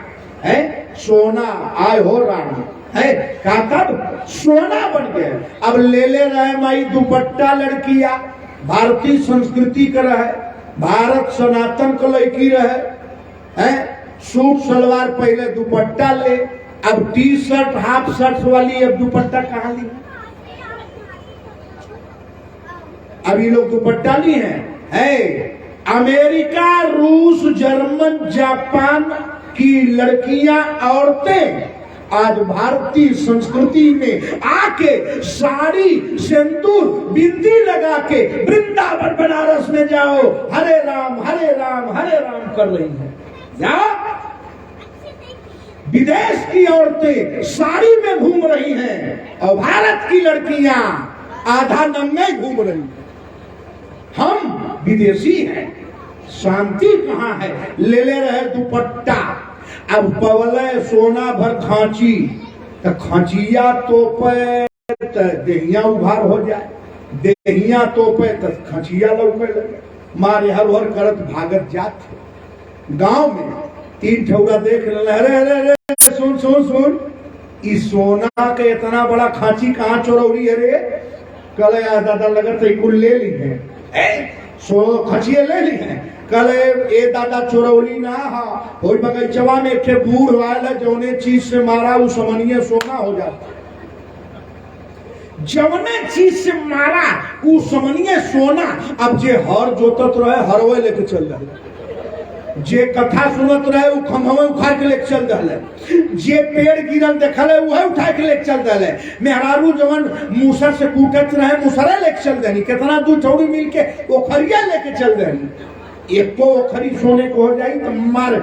है, सोना आय हो राम है का तब सोना बन गए। अब ले रहे माई दुपट्टा लड़किया, भारतीय संस्कृति का रहे, भारत सनातन को लड़की रहे है, सूट सलवार पहले दुपट्टा ले, अब टी शर्ट हाफ शर्ट वाली अब दुपट्टा कहाँ ली। अब ये लोग दुपट्टा ली है अमेरिका, रूस, जर्मन, जापान की लड़कियां, औरतें आज भारतीय संस्कृति में आके साड़ी सिंदूर बिंदी लगा के वृंदावन बनारस में जाओ हरे राम हरे राम हरे राम कर रही है। या विदेश की औरतें साड़ी में घूम रही हैं और भारत की लड़कियां आधा नंगे घूम रही हैं। हम विदेशी हैं, शांति कहाँ है। ले रहे दुपट्टा, अब पवले सोना भर खांची तो खांचिया तोपे तो देहिया उभार हो जाए, देहिया तोपे तो खांचिया लौके लगे, मारे हर हर करत भागत जाते। गांव में तीन ठौरा देख ले, अरे अरे अरे सुन सुन सुन, इस सोना के इतना बड़ा खांची कहाँ चोरौरी है रे। कल दादा लगत है कुल ले ली है, सो खचिए ले ली है। कल ए दादा चोरौली ना हा हो बगीचवा में एक बूढ़ वाला जौने चीज से मारा वो समनिए सोना हो जाता, जौने चीज से मारा वो समनिए सोना। अब जे हर जोतत रहे हरवे लेके चल रहे, जे कथा सुनत रहे वो खम्भवे उठा के लेके चल रहे, जे पेड़ गिरल देखले वह उठा के लेके चल रहे, मेहरारू जवन मूसर से कूटत रहे मूसरे लेके चल रही, कितना दूर थोड़ी मिल के ओखरिया लेके चल रही। एक को ओखरी सोने को हो जाए तो मार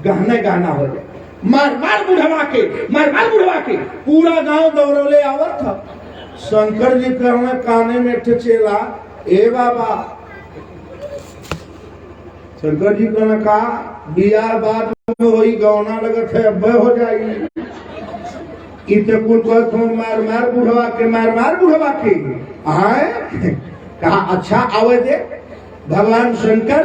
गहने गहना हो जाए, मार मार बुढ़वा के, मार मार बुढ़वा के। पूरा गांव दौड़ौले आवत था। शंकर जी कहने काने में चेला, ए बाबा शंकर जी ने कहा बियाह बाद में वही गौना लगत है अब हो जाएगी। इतने कुल मार मार बुढ़वा के, मार मार बुढ़वा के आए। कहा अच्छा आवे दे। भगवान शंकर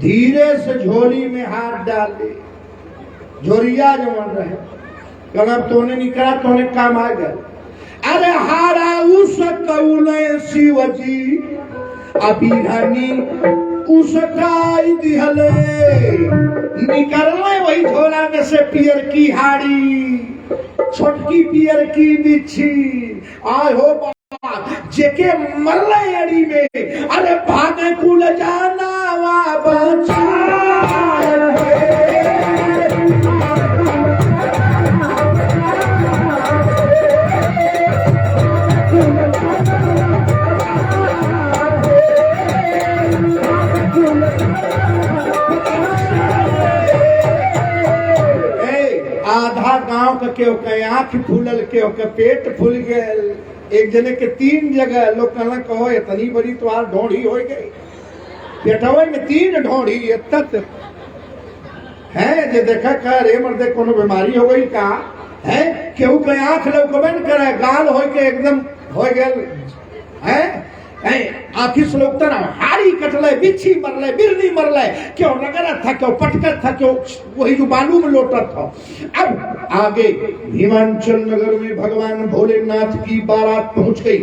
धीरे से झोली में हाथ डाल दे, झोरिया जमन रहे, कल तोने निकला तोने काम आ गए। अरे हारा उस कौले शिव जी अभिधानी उसकाई दिहले, निकलने वही झोला में से पियर की हाड़ी, छोटकी पियर की बिच्छी। आय हो जेके मरले अड़ी में, अरे भागे कुल जाना वा बचा। आधा गांव के आंख फूलल के पेट फूल गए। एक जने के तीन जगह लोग कहना कहो इतनी बड़ी तो आज ढोड़ी हो गई, पेटवा में तीन ढोड़ी तक है। जे देखा कह रे मर्दे कोनो बीमारी हो गई का है, केहू के आंख लौकबे न करे, गाल हो के एकदम हो गए है, आखिर से लोग तरह हारी कटले, बिच्छी मरले, बिरनी मरले, क्यों रगड़ा था, क्यों पटका था, क्यों वही जो बालू में लोटा था। अब आगे हिमाचल नगर में भगवान भोलेनाथ की बारात पहुंच गई।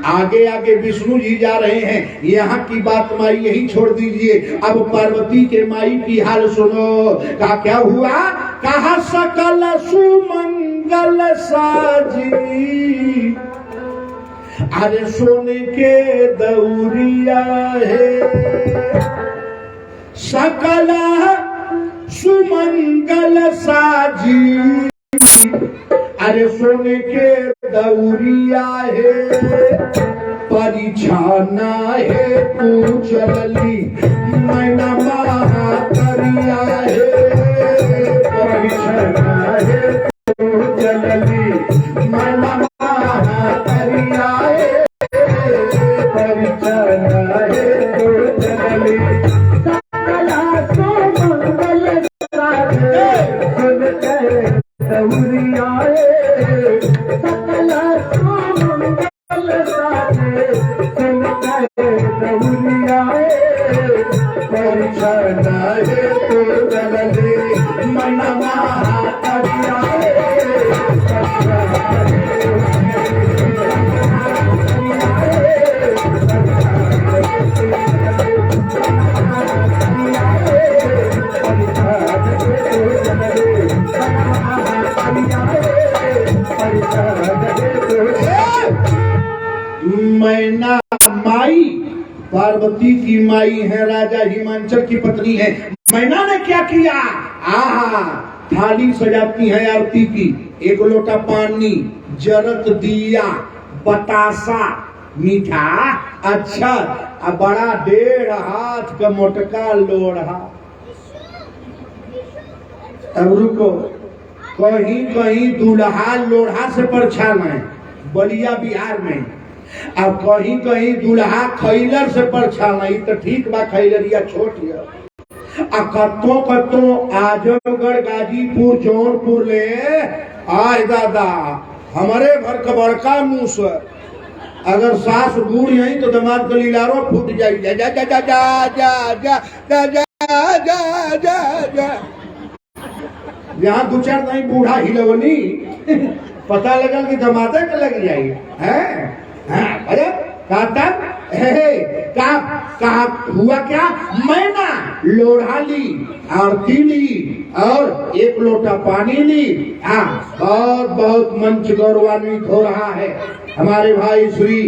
आगे आगे विष्णु जी जा रहे हैं। यहाँ की बात माई यही छोड़ दीजिए, अब पार्वती के माई की हाल सुनो। का क्या हुआ, कहा सकल सुमंगल साजी, अरे सोने के दौरिया है, सकल सुमंगल साजी। अरे सोने के दौरिया है परिछाना है तू चलली मैना महाकरिया है परिछाना है तू चलली मैना महाकरिया है परिछाना है तू चलली सकला सुमंगल साजे सुन के दौरिया है सकला सुमंगल साजे सुन के दौरिया है परिछाना है तू चलली मैना महाकरिया है मैना माई पार्वती की माई है, राजा हिमांचल की पत्नी है। मैना ने क्या किया? आहा, थाली सजाती है आरती की, एक लोटा पानी, जरत दिया, बतासा, मीठा, अच्छा, बड़ा 1.5 हाथ का मोटका लोढ़ा। अब रुको, कहीं कहीं दूल्हा लोढ़ा से परछान है बलिया बिहार में, अब कहीं कहीं दूल्हा खैलर से परछान है, तो ठीक बा, खैलरिया छोट है। कत्तो कत्तो आजमगढ़ गाजीपुर जौनपुर ले आय दादा हमारे घर का बड़का मुंह से अगर सास बूढ़ यही तो दमाद का लीलारो फूट जाए। जा जा जा जा जा जा जा जा जा जा जा यहाँ 2-4 नहीं बूढ़ा हिलवनी पता लगा कि दमादे के लग जाइए है। अरे कहा हुआ क्या? मैना लोढ़ा ली, आरती ली और 1 लोटा पानी ली। बहुत बहुत मंच गौरवान्वित हो रहा है। हमारे भाई श्री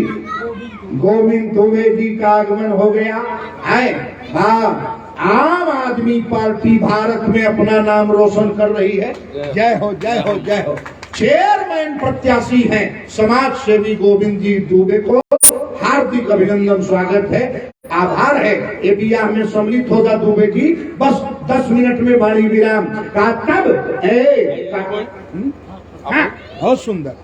गोविंद दुबे जी का आगमन हो गया है। आम आदमी पार्टी भारत में अपना नाम रोशन कर रही है। जय हो जय हो जय हो। चेयरमैन प्रत्याशी हैं समाज सेवी गोविंद जी दुबे को हार्दिक अभिनंदन, स्वागत है, आभार है। ये बियाह में सम्मिलित होगा दुबे जी। बस 10 मिनट में बाड़ी विराम का तब बहुत सुंदर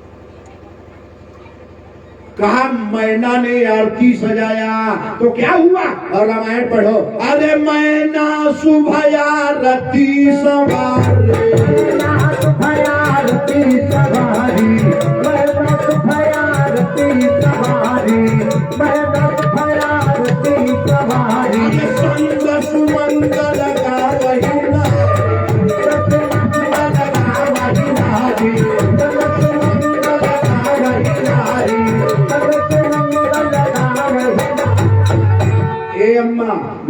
कहा मैना ने आरती सजाया तो क्या हुआ? और रामायण पढ़ो। अरे मैना सुभया रति सवारे, मैना सुभया रति सवारी, मैना सुभया रति सवारी, मैना सुभया रति सवारी। संग सुमंगल गावही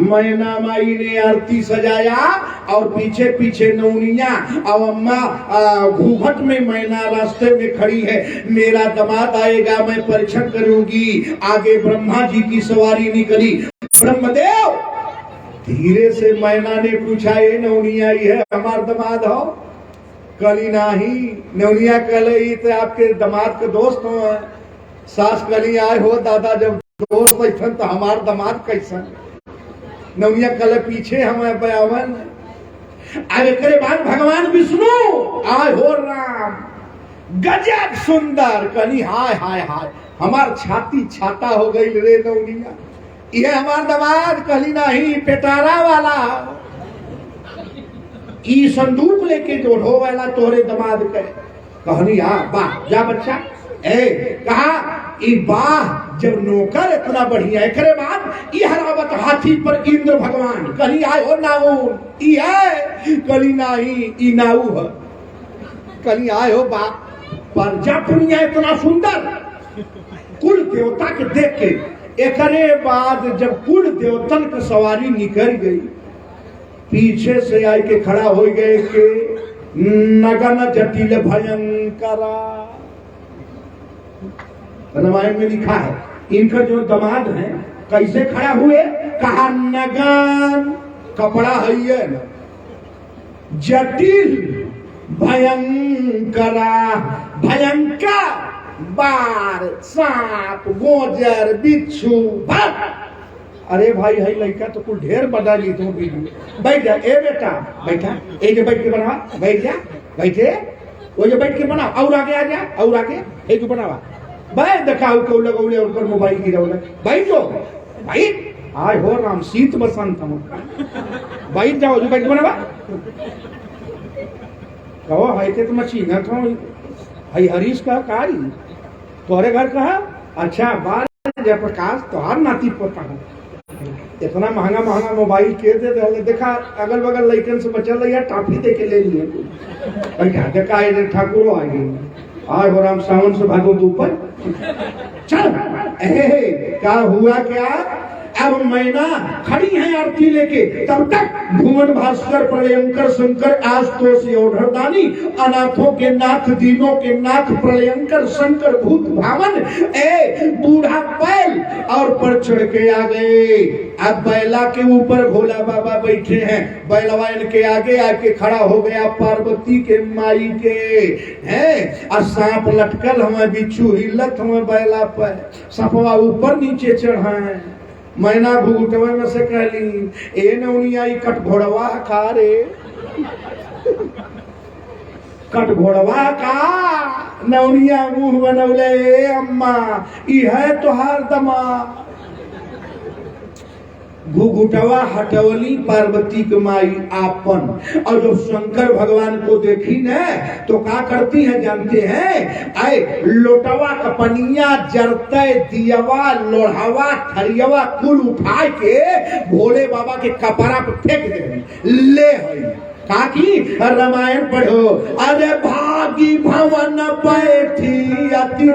मैना माई ने आरती सजाया और पीछे पीछे नौनिया और अम्मा घूंघट में मैना रास्ते में खड़ी है। मेरा दामाद आएगा, मैं परीक्षण करूंगी। आगे ब्रह्मा जी की सवारी निकली। ब्रह्मदेव धीरे से मैना ने पूछा, ये नौनिया ही है हमार दामाद हो? कली नाही। नौनिया कल तो आपके दामाद के दोस्त हो। सास कली आए हो दादा, जब दोस्त ऐसन तो हमार दामाद कैसन? नौनिया कल पीछे हमें बयावन। अब एक बाद भगवान विष्णु आय हो राम, गजब सुंदर। कली हाय हाय हाय, हमार छाती छाता हो गई रे नौनिया, ये हमार दामाद। कली नहीं, पेटारा वाला ई संदूक लेके जो ढो वाला तोहरे दामाद के। कहनी हाँ वाह, जा बच्चा। कहा वाह, जब नौकर इतना बढ़िया। एक बाद ये हरावत हाथी पर इंद्र भगवान। कहीं आए हो नाउन, कली नाही ई नाऊ है। कहीं आए हो बा प्रजापुनिया इतना सुंदर कुल देवता के देख के। एकरे बाद जब कुल देवतन की सवारी निकल गई, पीछे से आए के खड़ा हो गए के नगन जटिल भयंकरा। रामायण में लिखा है इनका जो दामाद है कैसे खड़ा हुए। कहा नगन कपड़ा है ये न जटिल भयंकरा भयंकर बार सांप गोजर बिच्छू भट। अरे भाई है लड़का तो कुल ढेर बदल ली तुम बैठ जा ए बेटा बैठा ए जो बैठ के बना बैठ जा बैठे वो जो बैठ के बना और आगे आ जा और आगे ए जो बनावा भाई दिखाओ को लगौले और मोबाइल की रौले बैठ जो भाई आय हो राम शीत बसंत हम बैठ जाओ जो बैठ के बनावा कहो है के तो मशीन तो है हरीश का कारी तोहरे घर का है अच्छा बार जयप्रकाश तोहार नाती पोता है इतना महंगा महंगा मोबाइल के दे देखा अगल बगल लड़कन से बचल रही टाफी दे के ले लिए देखा ठाकुर आ गई आय हो राम सावन से भागो ऊपर चल क्या हुआ क्या अब मैना खड़ी है आरती लेके तब तक भुवन भास्कर प्रलयंकर शंकर आशुतोष योधरदानी अनाथों के नाथ दीनों के नाथ प्रलयंकर शंकर भूत भावन ए बूढ़ा बैल और पर चढ़ के आ गए। अब बैला के ऊपर भोला बाबा बैठे हैं बैलवा इनके आगे आके खड़ा हो गया पार्वती के माई के हैं और सांप लटकल हमें बिच्छू हिलत हमें बैला पर सपवा ऊपर नीचे चढ़ा है मैना भूटवे में से कहली ए नौनी आई कट घोड़वा का रे कट घोड़वा का नौनिया मुंह बनौले ए अम्मा ई है तोहार दमा घुघुटवा हटवली पार्वती के माई आपन और जब शंकर भगवान को देखी न तो क्या करती हैं जानते हैं आए लोटवा कपनिया जरते दियवा लोढ़ावा थरियवा कुल उठा के भोले बाबा के कपड़ा पे फेंक दे ले काकी रामायण पढ़ो अरे भागी भवन बैठी अति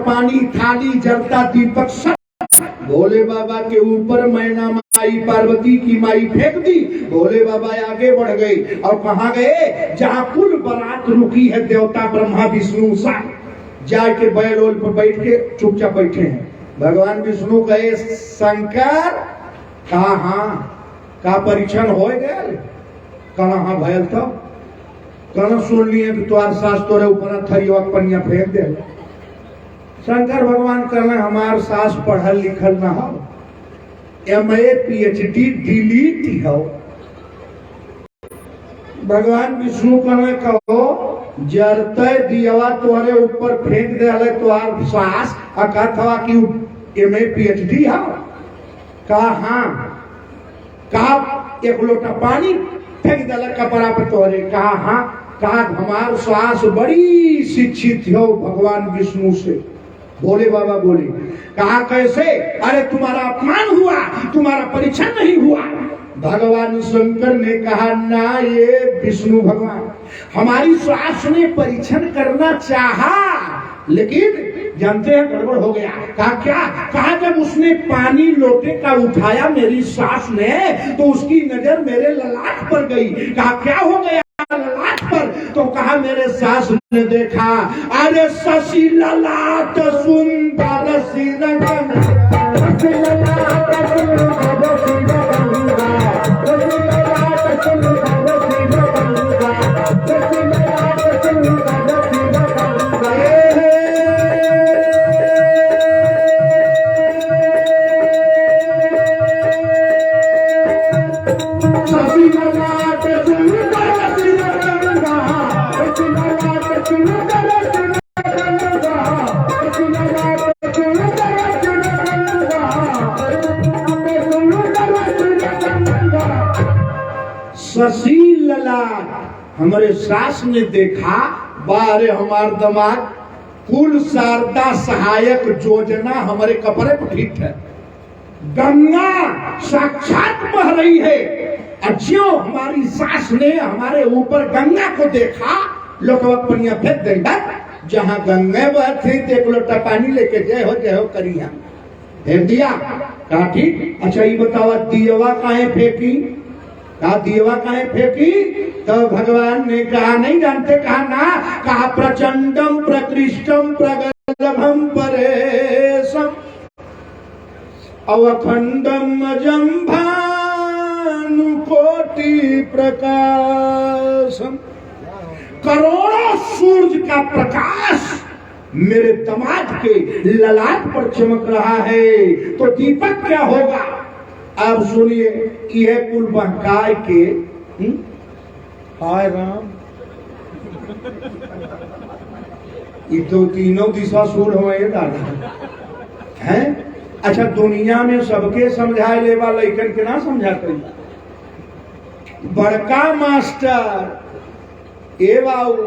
पानी थाली जलता दीपक सब भोले बाबा के ऊपर मैना माई पार्वती की माई फेंक दी। भोले बाबा आगे बढ़ गए और कहा गए जहां कुल बारात रुकी है देवता ब्रह्मा विष्णु सा जाके बैल पर बैठ के चुपचाप बैठे हैं। भगवान विष्णु कहे शंकर कहा का परीक्षण हो गए कहा भयल तो कहना सुन लिए कि तुम्हारे सास तोरे ऊपर थरिया पनिया फेंक दे। शंकर भगवान कहना हमार सास पढ़ल लिखल ना हो MA PhD डिलीट हो। भगवान विष्णु कहना कहो जरते दियवा तुम्हारे ऊपर फेंक दे हले तुम्हार सास अकथवा की MA PhD हो कहा एक लोटा पानी फेंक दे कपड़ा पे तोहरे कहा हमार सास बड़ी शिक्षित हो भगवान विष्णु से। भोले बाबा बोले कहा कैसे अरे तुम्हारा अपमान हुआ तुम्हारा परीक्षण नहीं हुआ। भगवान शंकर ने कहा ना ये विष्णु भगवान हमारी सास ने परीक्षण करना चाहा लेकिन जानते हैं गड़बड़ हो गया। कहा जब उसने पानी लोटे का उठाया मेरी सास ने तो उसकी नजर मेरे ललाट पर गई। कहा क्या हो गया ललाट पर तो कहा मेरे सास ने देखा अरे शशि ललाट सुंदर शशि ललाट हमारे सास ने देखा बारे हमार दमाग कुल शारदा सहायक योजना हमारे कपड़े पर फिट है। गंगा साक्षात बह रही है। और ज्यों हमारी सास ने हमारे ऊपर गंगा को देखा, लोटवा पनिया फेंक देगा, जहां गंगा बहती एक लोटा पानी लेके जय हो करिया फेंक दिया। कहा ठीक, अच्छा ये बतावा दियवा काहे फेंकी? कहा दियवा काहे फेंकी? तो भगवान ने कहा नहीं जानते? कहा ना, कहा प्रचंडम प्रकृष्टम प्रगल्भम परेशम अवखंडम अजम भानुकोटि प्रकाशम। करोड़ों सूरज का प्रकाश मेरे दामाद के ललाट पर चमक रहा है, तो दीपक क्या होगा? अब सुनिए, यह कुल बहकाय के हाय राम, ये तो तीनों दिशा सूल हुए हैं। अच्छा, दुनिया में सबके समझाए लेवा लइकन के ना समझा करी। बड़का मास्टर ए बाबू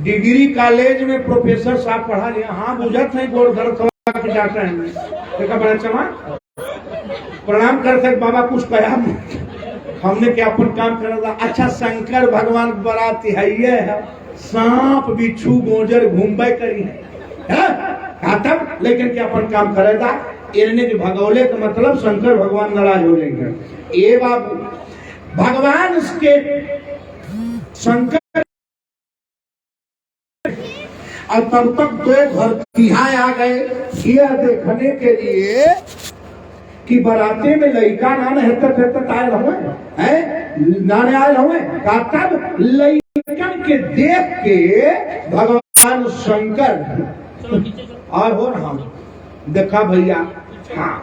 डिग्री कॉलेज में प्रोफेसर साहब पढ़ा लिया, हाँ बुझत है गोड़ दर्द के जाता है, देखा बड़ा चमा प्रणाम करते बाबा कुछ कहा हमने क्या अपन काम करा। अच्छा, शंकर भगवान बरात है, सांप बिच्छू गोजर घूमबे करी है तब, लेकिन क्या अपन काम करेगा इन्हें के भगौले का मतलब शंकर भगवान नाराज हो जाएंगे। ये बाबू भगवान उसके शंकर, और तब तक दो घर तिहाई आ गए यह देखने के लिए कि बराते में लड़का नान हेतक आए हुए हैं, नाने आए हुए। तब लड़कन के देख के भगवान शंकर और हो रहा देखा भैया, हाँ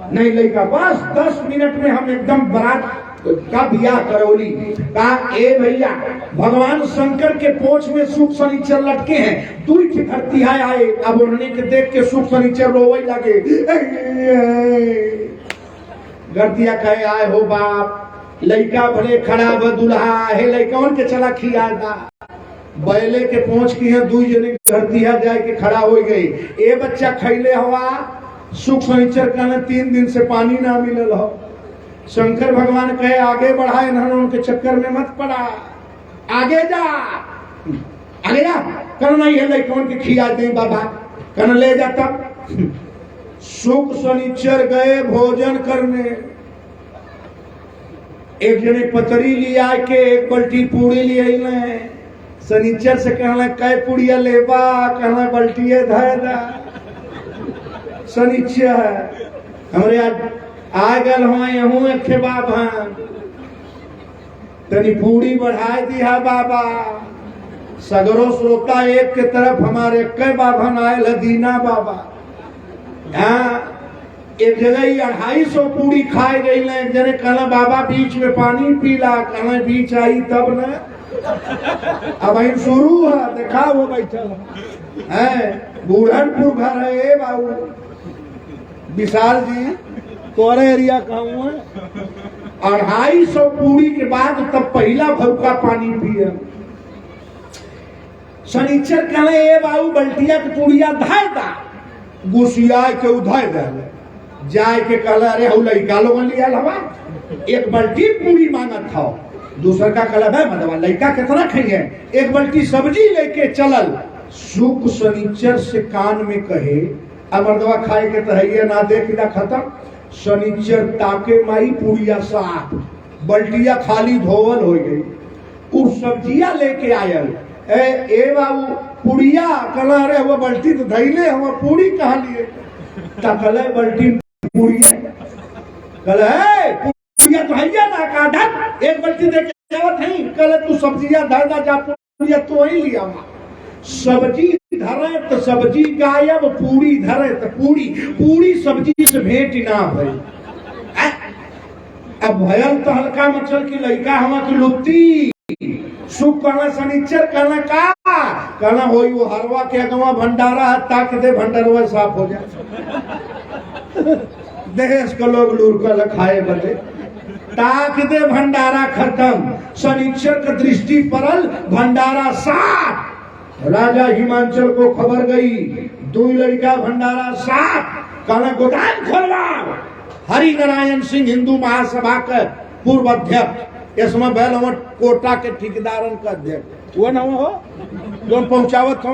नहीं लड़का, बस 10 मिनट में हम एकदम बारात का बियाह करौली। कहा ए भैया, भगवान शंकर के पोछ में सुख शनिचर लटके हैं, तू धरती आए। अब उन्होंने के देख के सुख शनिचर रोवे लगे। गर्दिया कहे आए हो बाप, लड़का भले खड़ा व दुल्हा है, लड़का के चला खिया बैले के पहुंच की है, दू जने धरतिया जाए के खड़ा हो गई। ए बच्चा खैले हवा सुख शनिचर का 3 दिन से पानी ना मिलल हो। शंकर भगवान कहे आगे बढ़ाए ना, उनके चक्कर में मत पड़ा, आगे जा करना ही है, कौन के खिया दे बाबा, कहना ले जा। तब सुख शनिचर गए भोजन करने, एक जने पतरी लिया के एक बल्टी पूरी लिए। शनिचर से कहना कै पुड़िया लेबा, कहना बल्टिए धय दा। शनिचर हमरे आ गल हूँ एक बाबा, तनी पूरी बढ़ाए दिया बाबा। सगरो श्रोता एक के तरफ हमारे कई बाभन आये दीना बाबा। हाँ, एक जगह 250 पूरी खाए गई। एक जने कहना बाबा बीच में पानी पीला, कहना बीच आई तब न। अब आई शुरू है, देखा वो बैठल है, बूढ़नपुर घर है बाबू विशाल जी, तोरे एरिया कहूँ। 250 पूरी के बाद तब पहला भौका पानी पिए। शनिचर कहले ए बाबू बल्टिया के पूड़िया धाय दा, गुसिया के उधाय दे जाए के कहला अरे हऊ लड़का लोगन लिया हवा, एक बल्टी पूरी मांगत था। दूसर का कहला भाई मतलब लड़का कितना खाइए, एक बल्टी सब्जी लेके चलल। सुख शनिचर से कान में कहे अमरदवा खाए के तहैया ना देखिला खत्म। शनिचर ताके माई पूड़िया साफ, बल्टिया खाली धोवल हो गई। उस सब्जिया लेके आयल, ए बाबू पुड़िया कला रे वो बल्टी तो धैले हम पूरी कहा लिए तकले बल्टी पुड़िया कले पुड़िया तो हैया ना का ढक एक बल्टी दे के जावत है कले तू सब्जियां धर दा जा पुड़िया तो ही लिया। सब्जी धरे तो सब्जी गायब, पूरी धरे तो पूरी सब्जी से भेंट ना भई। अब भयल तो हल्का मचल की लड़का हवा की लुप्ती सुख कहना शनिचर कहना का कहना होई वो हरवा के अगवा भंडारा ताक दे भंडारवा साफ हो जाए। देश को लोग लूर खाए बदे ताक दे भंडारा खत्म, शनिचर का दृष्टि परल भंडारा साफ। राजा हिमांचल को खबर गई, 2 लड़का भंडारा 7 कहना गोदाम खोलवाओ। हरि नारायण सिंह हिंदू महासभा के पूर्व अध्यक्ष, इसमें बैलवट कोटा के ठेकेदारन का अध्यक्ष वो न हो जो पहुंचावत हो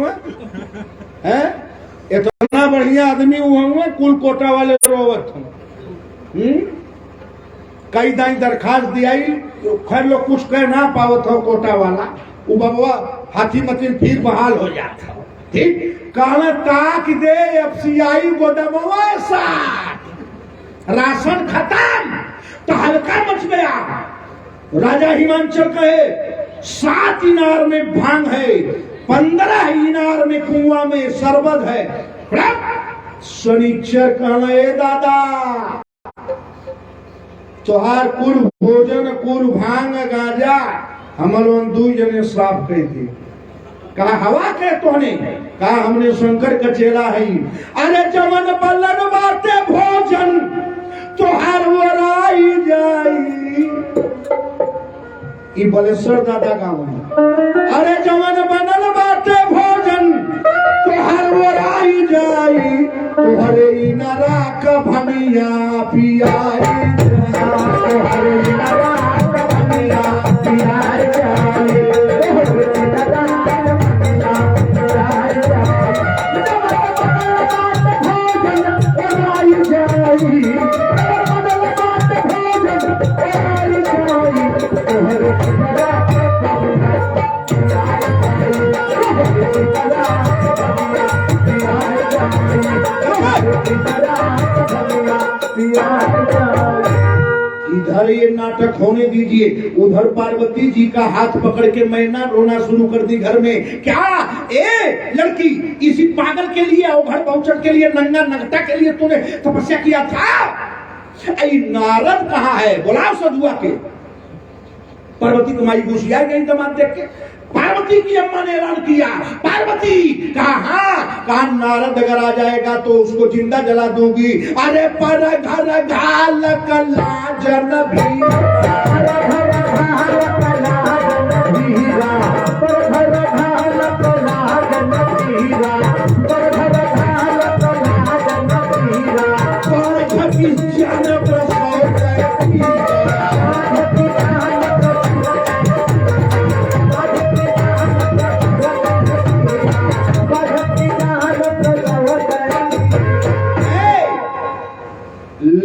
हैं। इतना बढ़िया आदमी हुआ कुल कोटा वाले रोवत हो। कई दाई दरखास्त दियाई, खैर लोग कुछ कह ना पावत हो कोटा वाला, वो बबुआ हाथी मतीन फिर बहाल हो जाता। ठीक कहना ताक दे एफसीआई गोदामवा 7 राशन खत्म तो हल्का मच गया। राजा हिमांचल कहे 7 इनार में भांग है, 15 इनार में कुआं में शरबत है। शनिचर कहना ए दादा तोहार कुल भोजन कुल भांग गांजा हमल 2 जने साफ कर दी। कहा हवा के तोने, कहा हमने शंकर का चेला है। अरे जमन बल्लन बाते भोजन तोहार वराई जाई। ई बलेश्वर दादा गाँव है। अरे जमन बनल बाते भोजन तोहार वराई जाई, तोहरे इनरा का भनिया पियाई, तोहरे इनरा का भनिया पियाई जाई। इधर ये नाटक होने दीजिए, उधर पार्वती जी का हाथ पकड़ के मैना रोना शुरू कर दी घर में। क्या ए लड़की इसी पागल के लिए अवघड़ बहुचट के लिए नंगा नगटा के लिए तूने तपस्या किया था? आई नारद कहाँ है? बुलाओ सदुआ के। पार्वती को माई घुसिया गई दमाद देख के। पार्वती की अम्मा ने ऐलान किया, पार्वती कहा कहा नारद अगर आ जाएगा तो उसको जिंदा जला दूंगी। अरे पर घर घाल कला जन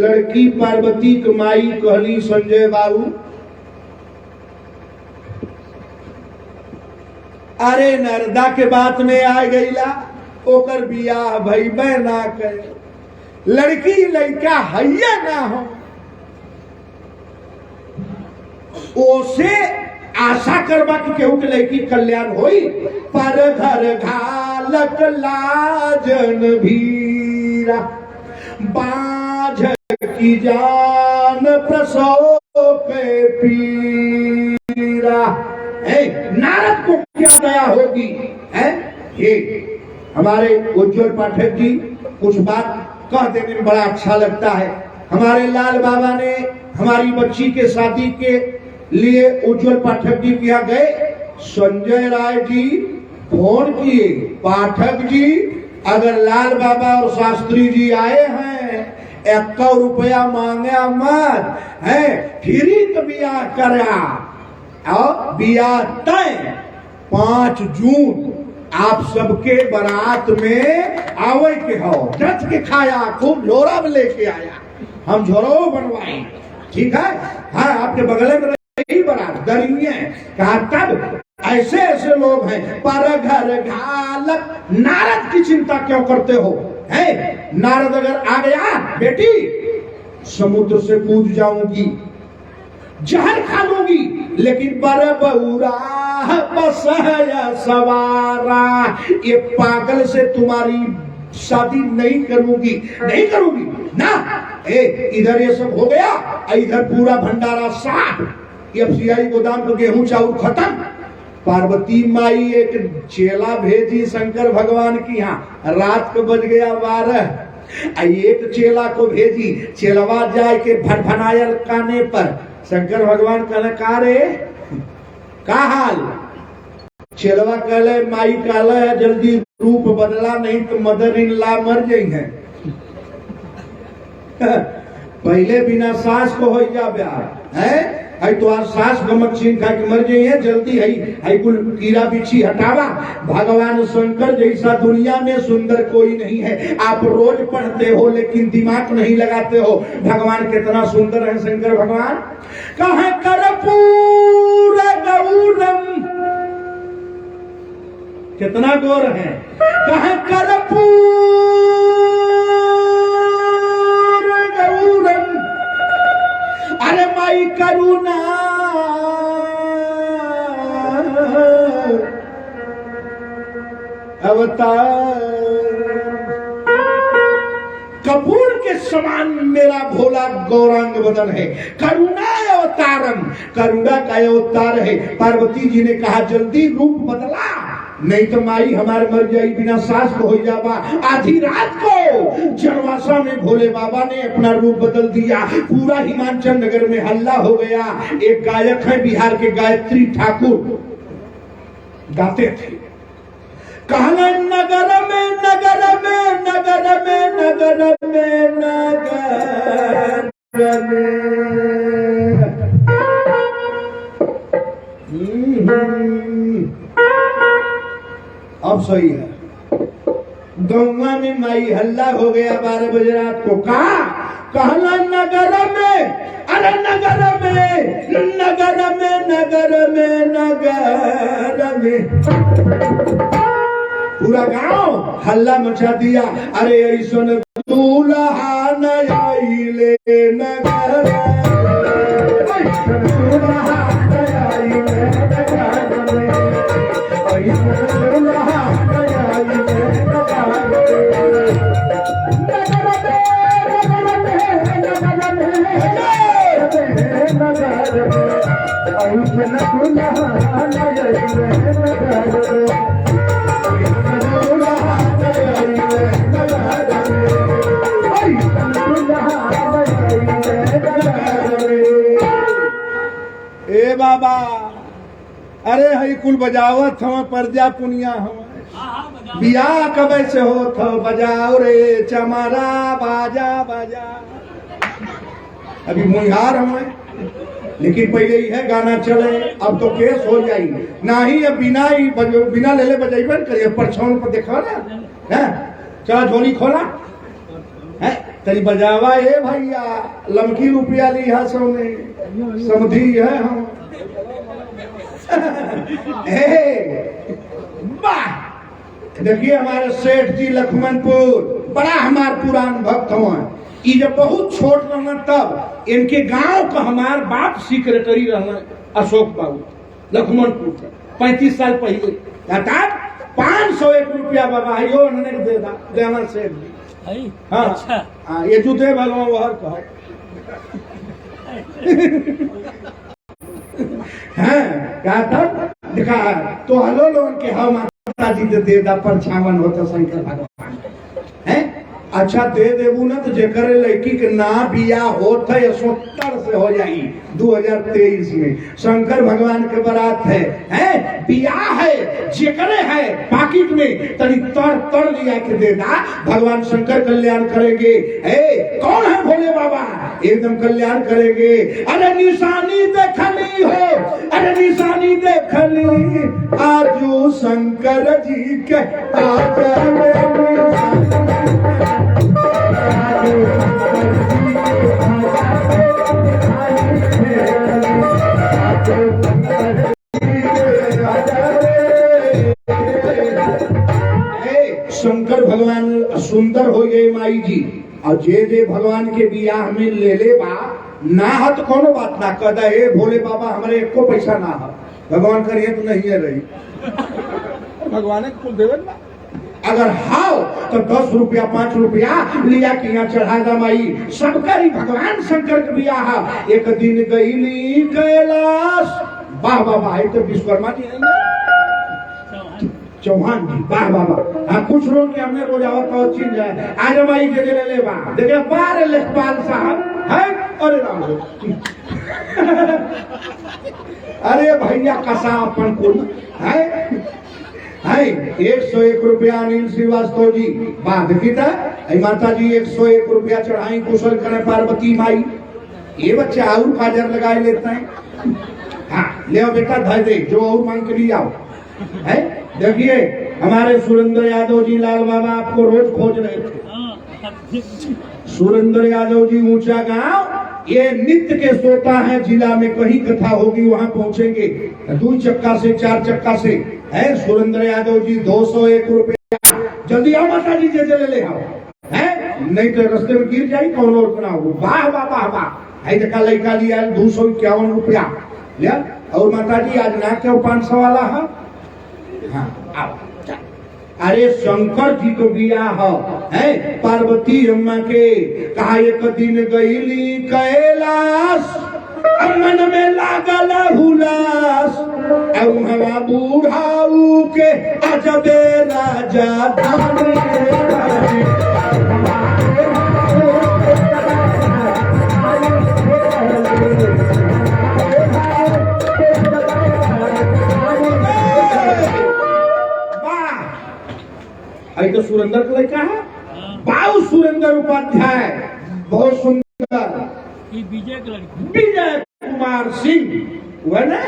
लड़की पार्वती कमाई कहली संजय बाबू अरे नरदा के बात में आ गईला ओकर बियाह भईबे ना करे, लड़की लड़का हैया ना हो, ओसे आशा करबा कि केहू के लड़की कल्याण होई। पर घर घालक लाजन भीरा बाझ की जान प्रसव के पीरा। नारद को क्या दया होगी है? ये हमारे उज्जवल पाठक जी कुछ बात कह देने में बड़ा अच्छा लगता है। हमारे लाल बाबा ने हमारी बच्ची के शादी के लिए उज्जवल पाठक जी के यहाँ गए। संजय राय जी फोन किए, पाठक जी अगर लाल बाबा और शास्त्री जी आए हैं 51 रुपया मांगे मत है, फ्री तो बियाह करा और बियाह तय 5 जून आप सबके बारात में आवे के हो। जच के खाया, खूब लोरा में लेके आया, हम झोरो बनवाए। ठीक है, हाँ आपके बगल में रही बारात दरिये। कहा तब ऐसे ऐसे लोग हैं। पर घर घालक नारद की चिंता क्यों करते हो? है नारद अगर आ गया बेटी समुद्र से कूद जाऊंगी, जहर खा लूंगी, लेकिन बर बहुरा बस सवारा, ये पागल से तुम्हारी शादी नहीं करूंगी, नहीं करूंगी ना। इधर ये सब हो गया, इधर पूरा भंडारा साफ, एफसीआई गोदाम पर गेहूं चावल खत्म। पार्वती माई एक चेला भेजी शंकर भगवान की यहाँ, रात को बज गया 12, एक चेला को भेजी, चेलवा जाए के भटभनायल काने पर शंकर भगवान कहने का रे का हाल? चेलवा कहले माई कहले जल्दी रूप बदला नहीं तो मदर इन ला मर गई है। पहले बिना सास को हो जा ब्याह है आई तो आज सास गमक छीन खा के मर गई है जल्दी है कुल कीड़ा बिच्छी हटावा। भगवान शंकर जैसा दुनिया में सुंदर कोई नहीं है। आप रोज पढ़ते हो लेकिन दिमाग नहीं लगाते हो। भगवान कितना सुंदर है शंकर भगवान। कहाँ कर्पूर गौरम, कितना गौर है। कहाँ कर्पूर गौरम, अरे माई करुणा अवतार। कपूर के समान मेरा भोला गौरांग बदन है। करुणा अवतारम, करुणा का अवतार है। पार्वती जी ने कहा जल्दी रूप बदला नहीं तो माई हमारे मर जाई बिना सास को हो जावा। आधी रात को जनवासा में भोले बाबा ने अपना रूप बदल दिया। पूरा हिमाचल नगर में हल्ला हो गया। एक गायक है बिहार के गायत्री ठाकुर गाते थे, कहना नगर में नगर में नगर में नगर में नगर में। अब सही है। गौवा में माई हल्ला हो गया 12 बजे रात को। कहला नगर में, अरे नगर में नगर में नगर में नगर में। पूरा गांव हल्ला मचा दिया। अरे ऐसा दूल्हा नयाइले नगर, ए बाबा अरे हई कुल बजावत हम परजा पुनिया हम बियाह कब से हो थो बजाओ रे चमारा बाजा बाजा। अभी मुहार हम लेकिन पहले ही है गाना चले। अब तो केस हो जाई ना ही। अब बिना ले ले बजाइबन करिए परछावन पर देखा ना है। चला झोली खोला है तरी बजावा। ए भैया लमकी रुपया ली है सोने समझी है हम। देखिए हमारे सेठ जी लक्ष्मणपुर बड़ा हमार पुरान भक्त हुआ। जब बहुत छोट रहना तब इनके गांव का हमार बाप सेक्रेटरी रहना अशोक बाबू लक्ष्मणपुर 35 साल पहले। 501 रुपया बाबा यो उन्होंने देना सेठ जी। हाँ अच्छा। हाँ ये जूते भगवान वहर कहो है क्या तब दिखा तो हलो लोन के हम माता जी दे दा परछावन होता शंकर भगवान है। अच्छा दे देबू ना तो जेकर लड़की के ना बिया होता है 70 से हो जाई 2023 में। शंकर भगवान के बारात है बिया है जेकरे है पाकिट में तनी तर लिया के देना। भगवान शंकर कल्याण करेंगे। कौन है भोले बाबा एकदम कल्याण करेंगे। अरे निशानी देखली हो, अरे निशानी देखली आजू शंकर जी के शंकर भगवान सुंदर हो गए माई जी। और जे भगवान के बियाह में ले ले बा ना है तो कोनो बात ना कदा ए भोले बाबा हमारे एको पैसा ना है। भगवान करिए तो नहीं है रही भगवान कुल देवन बा। अगर हाओ तो 10 रुपया 5 रुपया लिया कि यहाँ चढ़ा दा माई। सबका ही भगवान शंकर के बियाह। एक दिन गईली कैलाश वाह बाबा है तो विश्वकर्मा जी है चौहान जी वाह बाबा। हाँ कुछ लोग के हमने रोज आवत तो चिन जाए आज माई के ले बा देखे बार लेखपाल साहब है। अरे राम अरे भैया कसा अपन को है 101 रुपया अनिल श्रीवास्तव जी बात की था माता जी 101 रुपया चढ़ाई कुशल करे पार्वती माई। ये बच्चे और काजर लगाए लेते हैं। हाँ ले आओ बेटा धर दे जो और मांग के लिए आओ है। देखिए हमारे सुरेंद्र यादव जी लाल बाबा आपको रोज खोज रहे थे। सुरेंद्र यादव जी ऊंचा गांव ये नित्य के श्रोता है। जिला में कहीं कथा होगी वहां पहुंचेंगे 2 चक्का से 4 चक्का से है। सुरेंद्र यादव जी 201 रुपया जल्दी आओ माता जी जे ले आओ है नहीं तो रास्ते में गिर जाए कौन और बनाओ। वाह वाह वाह वाह है देखा लड़का लिया 251 रुपया लिया। और माता जी आज ना क्यों 500 वाला है। हाँ आओ। अरे शंकर जी को बियाह है पार्वती अम्मा के कहा एक दिन गईली कैलाश मन में लागल हुलास हवा बूढ़ाऊ के अजबे राजा तो सुरेंद्र का लड़का है बाबू सुरेंद्र उपाध्याय बहुत सुंदर। विजय कुमार सिंह हुआ ना।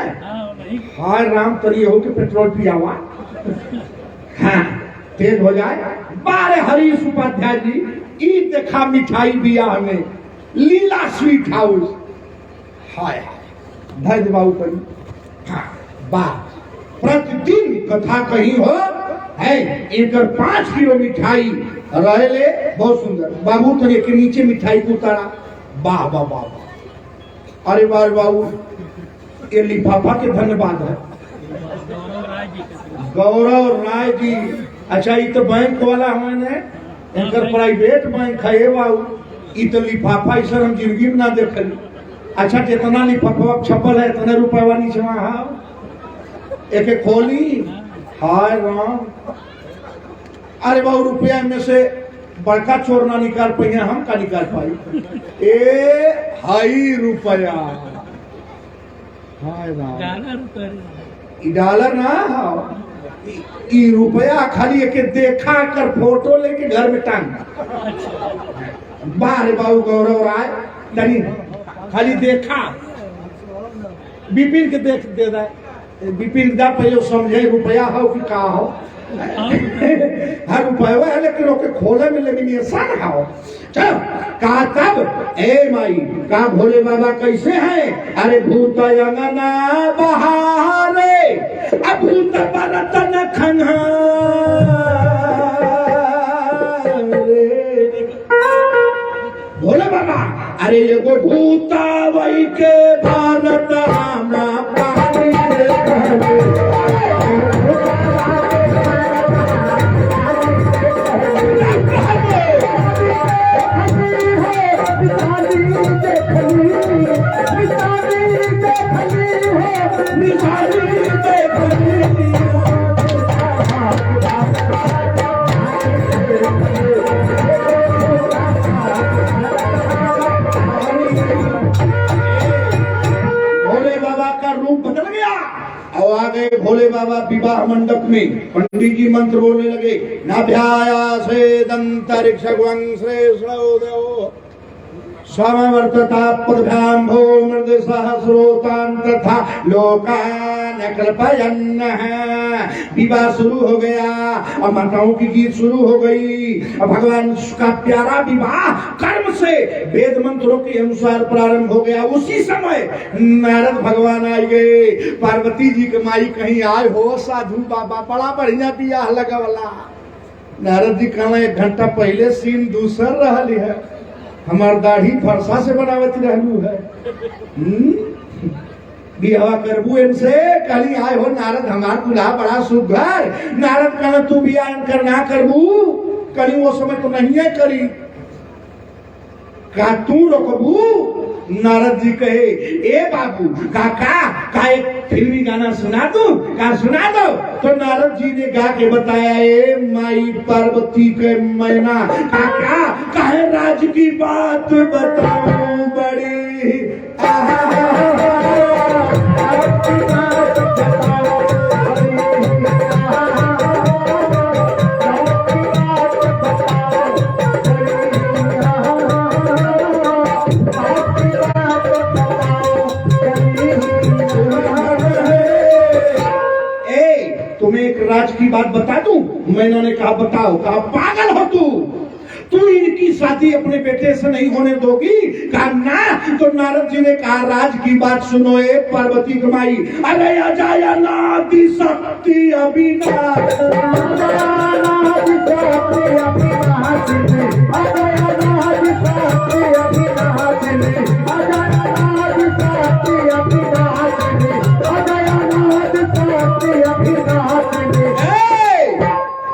हाय राम तरी हो के पेट्रोल पिया हुआ हाँ तेज हो जाए। बारे हरीश उपाध्याय जी ई देखा मिठाई बियाह में लीला स्वीट हाउस। हाय धैर्य बाबू पर हाँ बात प्रतिदिन कथा कहीं हो है एक 5 किलो मिठाई रहले बहुत सुंदर। बाबू तो के नीचे मिठाई को उतारा वाह वाह वाह। अरे वाह बाबू ये लिफाफा के धन्यवाद है गौरव राय जी। अच्छा ये तो बैंक वाला हमारे एंकर प्राइवेट बैंक है बाबू। ये तो लिफाफा इस हम जिंदगी में ना देखली। अच्छा कितना लिफाफा छपल है इतने रुपया नीचे वहां एक खोली। हाय राम अरे बहु रुपया में से बड़का चोर ना निकाल पाए हम का निकाल पाई। ए हाई रुपया हाय राम डॉलर ना ई रुपया खाली एक देखा कर फोटो लेके घर में टांग बाहर बाबू गौरव राय नहीं खाली देखा बिपिन के देख दे रहा है। बिपिन दा पहले समझे रुपया हो कि का हो हर रुपया है लेकिन ओके खोले में लेमिनेशन हो। चलो का तब ए माई का भोले बाबा कैसे हैं। अरे भूत अंगना बहारे अब भूत बरतन खंघा भोले बाबा। अरे एगो भूता वही के भारत रामा भोले बाबा विवाह मंडप में पंडित जी मंत्र बोलने लगे। नाभ्याया से दंतरिक्ष समवर्तता पदभ्याम भो मृद सहस्रोतान तथा लोकान कल्पयन्। विवाह शुरू हो गया और माताओं की गीत शुरू हो गई। भगवान का प्यारा विवाह कर्म से वेद मंत्रों के अनुसार प्रारंभ हो गया। उसी समय नारद भगवान आए गए। पार्वती जी के माई कहीं आए हो साधु बाबा बड़ा बढ़िया बियाह लगा वाला। नारद जी कहना 1 घंटा पहले सीन दूसर रही है हमार दाढ़ी फरसा से बनावत रहलू है। बियाह करबू इनसे कहीं आए हो नारद हमार दूल्हा बड़ा सुघर। नारद कहना तू बियाह कर ना करबू कहीं वो समय तो नहीं है करी का तू रोकबू। नारद जी कहे ए बाबू काका का एक फिल्मी गाना सुना दो का सुना दो। तो नारद जी ने गा के बताया ए माई पार्वती के मैना काका काहे राज की बात बताऊं बड़ी राज की बात बता दूं? मैंने ने कहा बताओ। कहा पागल हो तू इनकी शादी अपने बेटे से नहीं होने दोगी? कहा ना। तो नारद जी ने कहा राज की बात सुनो ए पार्वती कमाई। अरे अजाया नादि शक्ति अविनाश,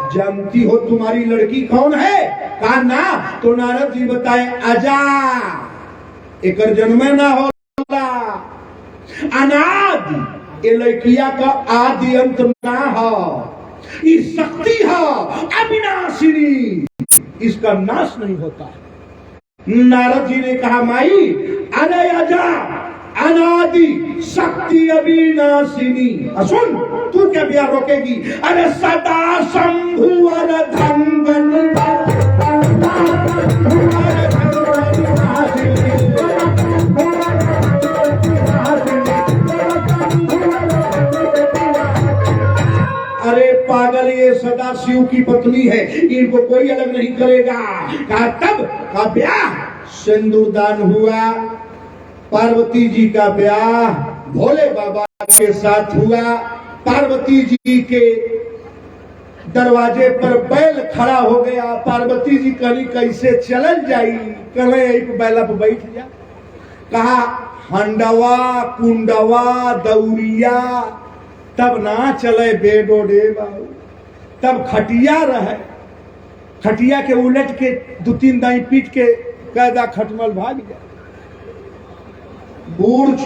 जानती हो तुम्हारी लड़की कौन है? कहा ना। तो नारद जी बताए अजा एक जन्म ना होला, अनादि ये लड़किया का आदि अंत ना हो, ये शक्ति हो अविनाशिनी, इसका नाश नहीं होता। नारद जी ने कहा माई अरे अजा अनादि शक्ति अविनाशिनी, सुन तू क्या ब्याह रोकेगी? अरे सदा शंभुवर धंगन अरे पागल ये सदा शिव की पत्नी है, इनको कोई अलग नहीं करेगा। कहा तब का ब्याह सिंदूरदान हुआ, पार्वती जी का ब्याह भोले बाबा के साथ हुआ। पार्वती जी के दरवाजे पर बैल खड़ा हो गया। पार्वती जी कहीं कैसे चल जाई? कहे एक बैला पर बैठ जा। कहा हंडवा कुंडवा दौरिया तब ना चले बेडो डे बाबू, तब खटिया रहे, खटिया के उलट के दो तीन दाई पीट के कैदा खटमल भाग जाए। बूढ़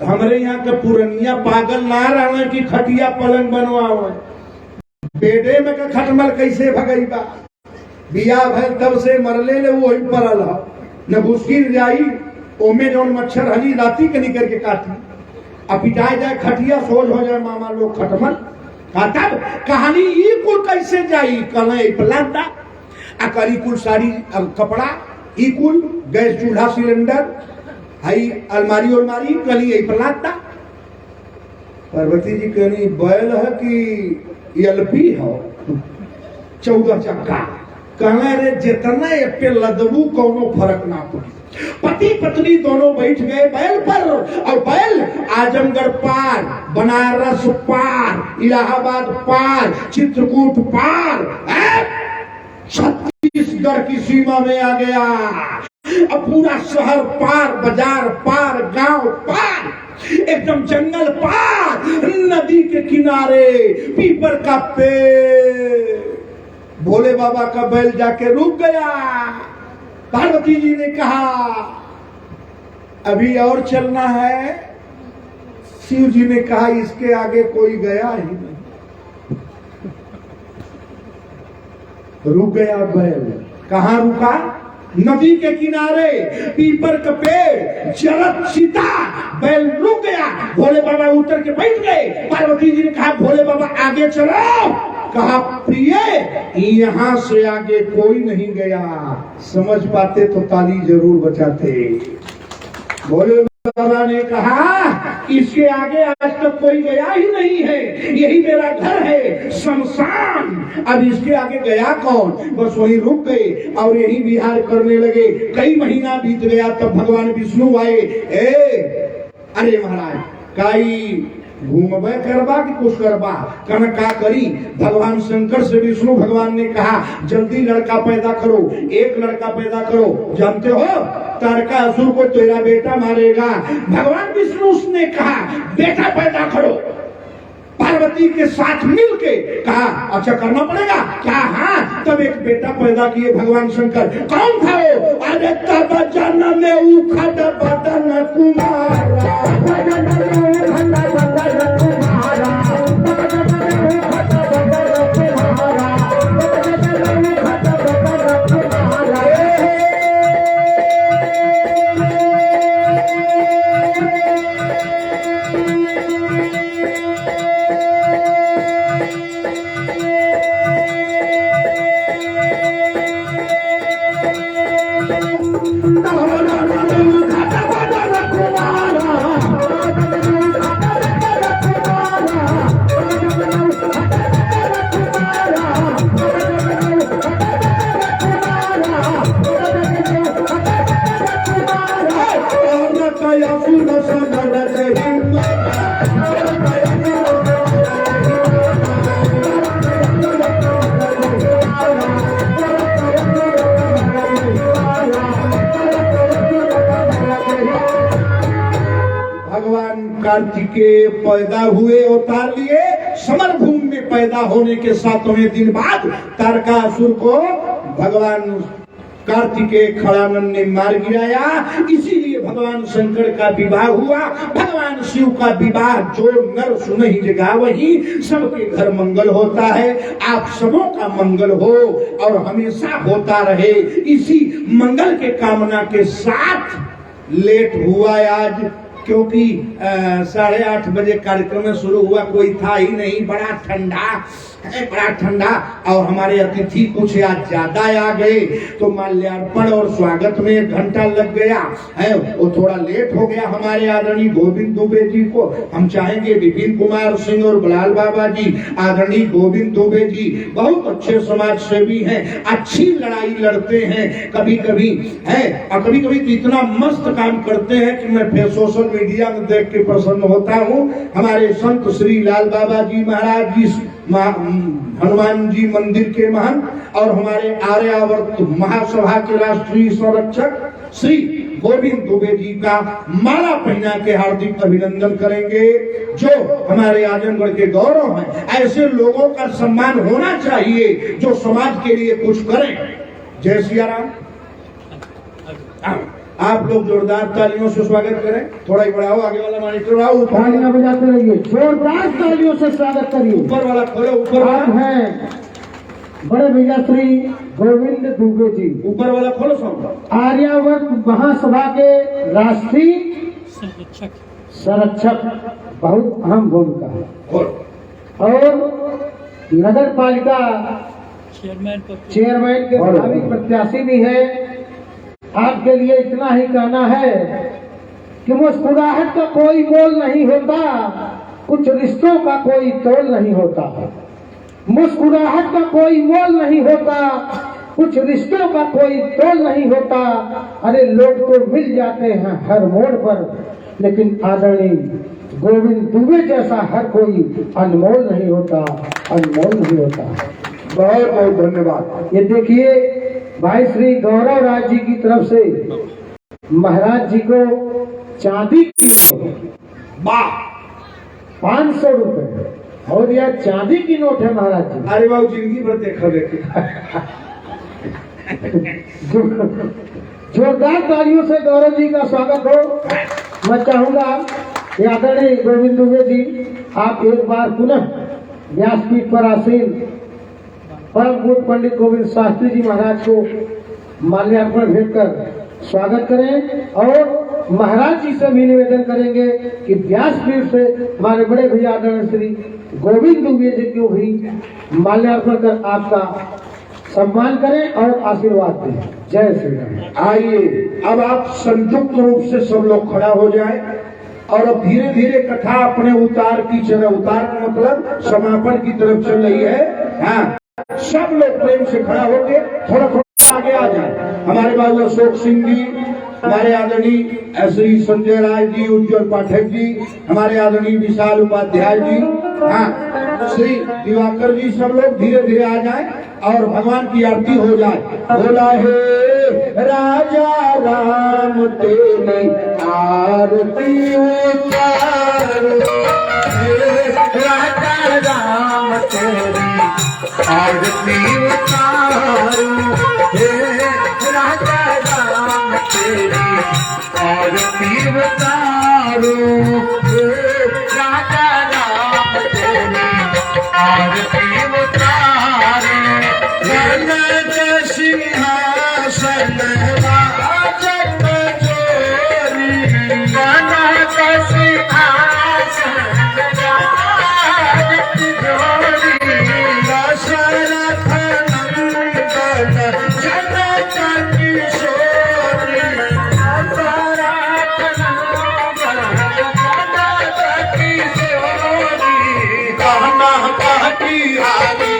हमारे यहाँ के पुरनिया पागल ना रहना कि खटिया पलंग बनवावे, बेडे में का खटमल कैसे भगई बा? बिया भर तब से मरले ले वही पड़ल न घुसकी जाई ओमे जौन मच्छर हली राती के निकर के काटी अब पिटाए जाए खटिया सोच हो जाए मामा लोग खटमल। तब कहानी ई कुल कैसे जाई? कल प्लांटा अकरी कुल साड़ी कपड़ा ई कुल गैस चूल्हा सिलेंडर हई अलमारी उलमारी कली यही प्लांटा। पार्वती जी कहनी बैल है कि एलपी हो 14 चक्का? कहना रे जितना पे लदबू कोनो फर्क ना पड़ी। पति पत्नी दोनों बैठ गए बैल पर, और बैल आजमगढ़ पार, बनारस पार, इलाहाबाद पार, चित्रकूट पार, छत्तीसगढ़ की सीमा में आ गया। अब पूरा शहर पार, बाजार पार, गांव पार, एकदम जंगल पार, नदी के किनारे पीपर का पेड़। भोले बाबा का बैल जाके रुक गया। पार्वती जी ने कहा अभी और चलना है। शिव जी ने कहा इसके आगे कोई गया ही नहीं। रुक गया बैल। कहां रुका? नदी के किनारे पीपर का पेड़, जलत सीता। बैल रुक गया। भोले बाबा उतर के बैठ गए। पार्वती जी ने कहा भोले बाबा आगे चलो। कहा प्रिय यहां से आगे कोई नहीं गया। समझ पाते तो ताली जरूर बजाते। भोले बाबा ने कहा इसके आगे आज तक कोई गया ही नहीं है, यही मेरा घर है शमशान। अब इसके आगे गया कौन? बस वही रुक गए और यही विहार करने लगे। कई महीना बीत गया तब भगवान विष्णु आए। अरे महाराज काई घूमबे करबा कि कुछ करबा? कहना का करी? भगवान शंकर से विष्णु भगवान ने कहा जल्दी लड़का पैदा करो, एक लड़का पैदा करो। जानते हो तारका असुर को तेरा बेटा मारेगा। भगवान विष्णु ने कहा बेटा पैदा करो। पार्वती के साथ मिलके कहा अच्छा करना पड़ेगा क्या? हाँ। तब एक बेटा पैदा किए भगवान शंकर। कौन था वो? अरे तब जन्म में उखड़ बदन कुमारा। कार्तिकेय पैदा हुए अवतार लिए। समर भूमि में पैदा होने के 7वें दिन बाद तारकासुर को भगवान कार्तिकेय खड़ानंद ने मार गिराया। इसीलिए भगवान शंकर का विवाह हुआ। भगवान शिव का विवाह जो नर सुनहि जगा वही सबके घर मंगल होता है। आप सबों का मंगल हो और हमेशा होता रहे, इसी मंगल के कामना के साथ लेट हुआ आज, क्योंकि 8:30 बजे कार्यक्रम शुरू हुआ, कोई था ही नहीं। बड़ा ठंडा और हमारे अतिथि कुछ आज ज्यादा आ गए, तो माल्यार्पण और स्वागत में 1 घंटा लग गया है। वो थोड़ा लेट हो गया। हमारे आदरणीय गोविंद दुबे जी को हम चाहेंगे, विपिन कुमार सिंह और बलाल बाबा जी, आदरणीय गोविंद दुबे जी बहुत अच्छे समाज सेवी हैं, अच्छी लड़ाई लड़ते हैं कभी कभी है, और कभी कभी तो इतना मस्त काम करते हैं कि मैं सोशल मीडिया में देख के प्रसन्न होता हूँ। हमारे संत श्री लाल बाबा जी महाराज जी, हनुमान जी मंदिर के महंत और हमारे आर्यावर्त महासभा के राष्ट्रीय संरक्षक श्री गोविंद दुबे जी का माला पहना के हार्दिक अभिनंदन करेंगे, जो हमारे आजमगढ़ के गौरव हैं। ऐसे लोगों का सम्मान होना चाहिए जो समाज के लिए कुछ करें। जय सिया राम। आप लोग जोरदार तालियों से स्वागत करें। थोड़ा ही बढ़ाओ, आगे वाला मॉनिटर बढ़ाओ, तालियां बजाते रहिए, जोरदार तालियों से स्वागत करिए। ऊपर वाला खोलो, ऊपर वाला हैं बड़े भैया श्री गोविंद दुबे जी, ऊपर वाला खोलो साउंड। आर्यावर्त महासभा के राष्ट्रीय संरक्षक, बहुत अहम भूमिका है, और नगर पालिका चेयरमैन के भावी प्रत्याशी भी है। आपके लिए इतना ही कहना है कि मुस्कुराहट का कोई मोल नहीं होता, कुछ रिश्तों का कोई तोल नहीं होता। मुस्कुराहट का कोई मोल नहीं होता, कुछ रिश्तों का कोई तोल नहीं होता। अरे लोग तो मिल जाते हैं हर मोड़ पर, लेकिन आदरणीय गोविंद दुबे जैसा हर कोई अनमोल नहीं होता, अनमोल नहीं होता। बहुत बहुत धन्यवाद। ये देखिए भाई श्री गौरव राज जी की तरफ से महाराज जी को चांदी की 500 रुपए और यह चांदी की नोट है महाराज जी। अरे बाबू जिंदगी भर देखा देखे। जोरदार तालियों से गौरव जी का स्वागत हो। मैं चाहूंगा आदरणीय गोविंद दुबे जी, आप एक बार पुनः व्यासपीठ पर आसीन परम पूज्य पंडित गोविंद शास्त्री जी महाराज को माल्यार्पण भेंट कर स्वागत करें, और महाराज जी से भी निवेदन करेंगे कि व्यासपीठ से हमारे बड़े भैया आदरणीय श्री गोविंद दुबे जी को भी माल्यार्पण कर आपका सम्मान करें और आशीर्वाद दें। जय श्री राम। आइए अब आप संयुक्त रूप से सब लोग खड़ा हो जाएं, और अब धीरे धीरे कथा अपने उतार की चल, उतार का मतलब समापन की तरफ चल रही है। हाँ, सब लोग प्रेम से खड़ा होके थोड़ा थोड़ा आगे आ जाए। हमारे बाबू अशोक सिंह जी, हमारे आदरणीय श्री संजय राय जी, उज्जवल पाठक जी, हमारे आदरणीय विशाल उपाध्याय जी, हाँ श्री दिवाकर जी, सब लोग धीरे धीरे आ जाए और भगवान की आरती हो जाए। बोला हे राजा राम तेरी आरती उतारो, राजा राम तेरी आरती उतारो, हे राजा राम तेरी आरती उतारो, हे राजा राम तेरी आरती उतारो। जनक सिंहासन राजन जोरी, जनक सिंहासन राजन जोरी, दशरथ नंदन जनक किशोरी, दशरथ नंदन जनक किशोरी, कहना कहती आरी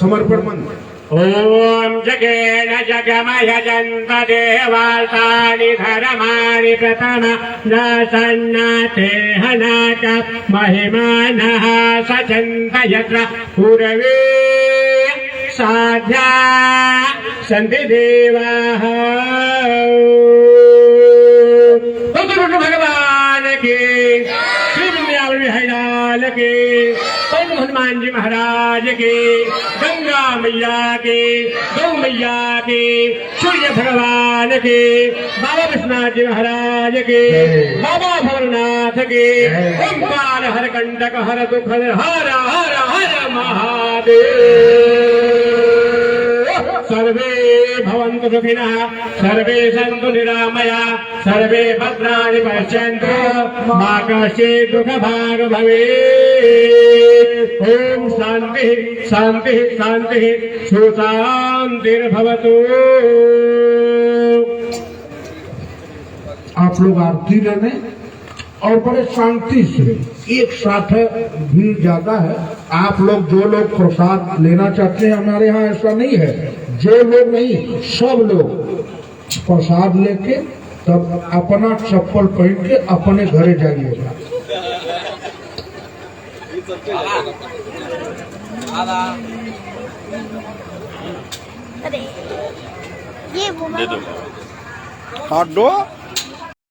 समर्पण मंत्र। ओम जगेन जगमय जन्त देवासानि धर्माणि प्रथम नासन्नाथे हनाक महिमानः सचन्त यत्र पूर्वे साध्या सन्ति देवाः। भगवान की श्री वृंदावन बिहारी लाल की हनुमान जी महाराज की गंगा मैया की गौ मैया की सूर्य भगवान की बाबा विश्वनाथ जी महाराज की बाबा भवरनाथ की ओंकार हर कंटक हर दुख हर हर हर महादेव। सर्वे भवन्तु सुखिनः सर्वे सन्तु निरामया सर्वे भद्राणि पश्यन्तु मा कश्चित् दुःखभाग् भवेत्। ओम शांति शांति शांति सुशांतिर्भवतु। आप लोग आरती लेने और बड़े शांति से एक साथ है, भीड़ ज्यादा है। आप लोग जो लोग प्रसाद लेना चाहते हैं, हमारे यहाँ ऐसा नहीं है, जो लोग नहीं सब लोग प्रसाद लेके तब अपना चप्पल पहन के अपने घरे जाइएगा। अरे ये वो हाथ दो।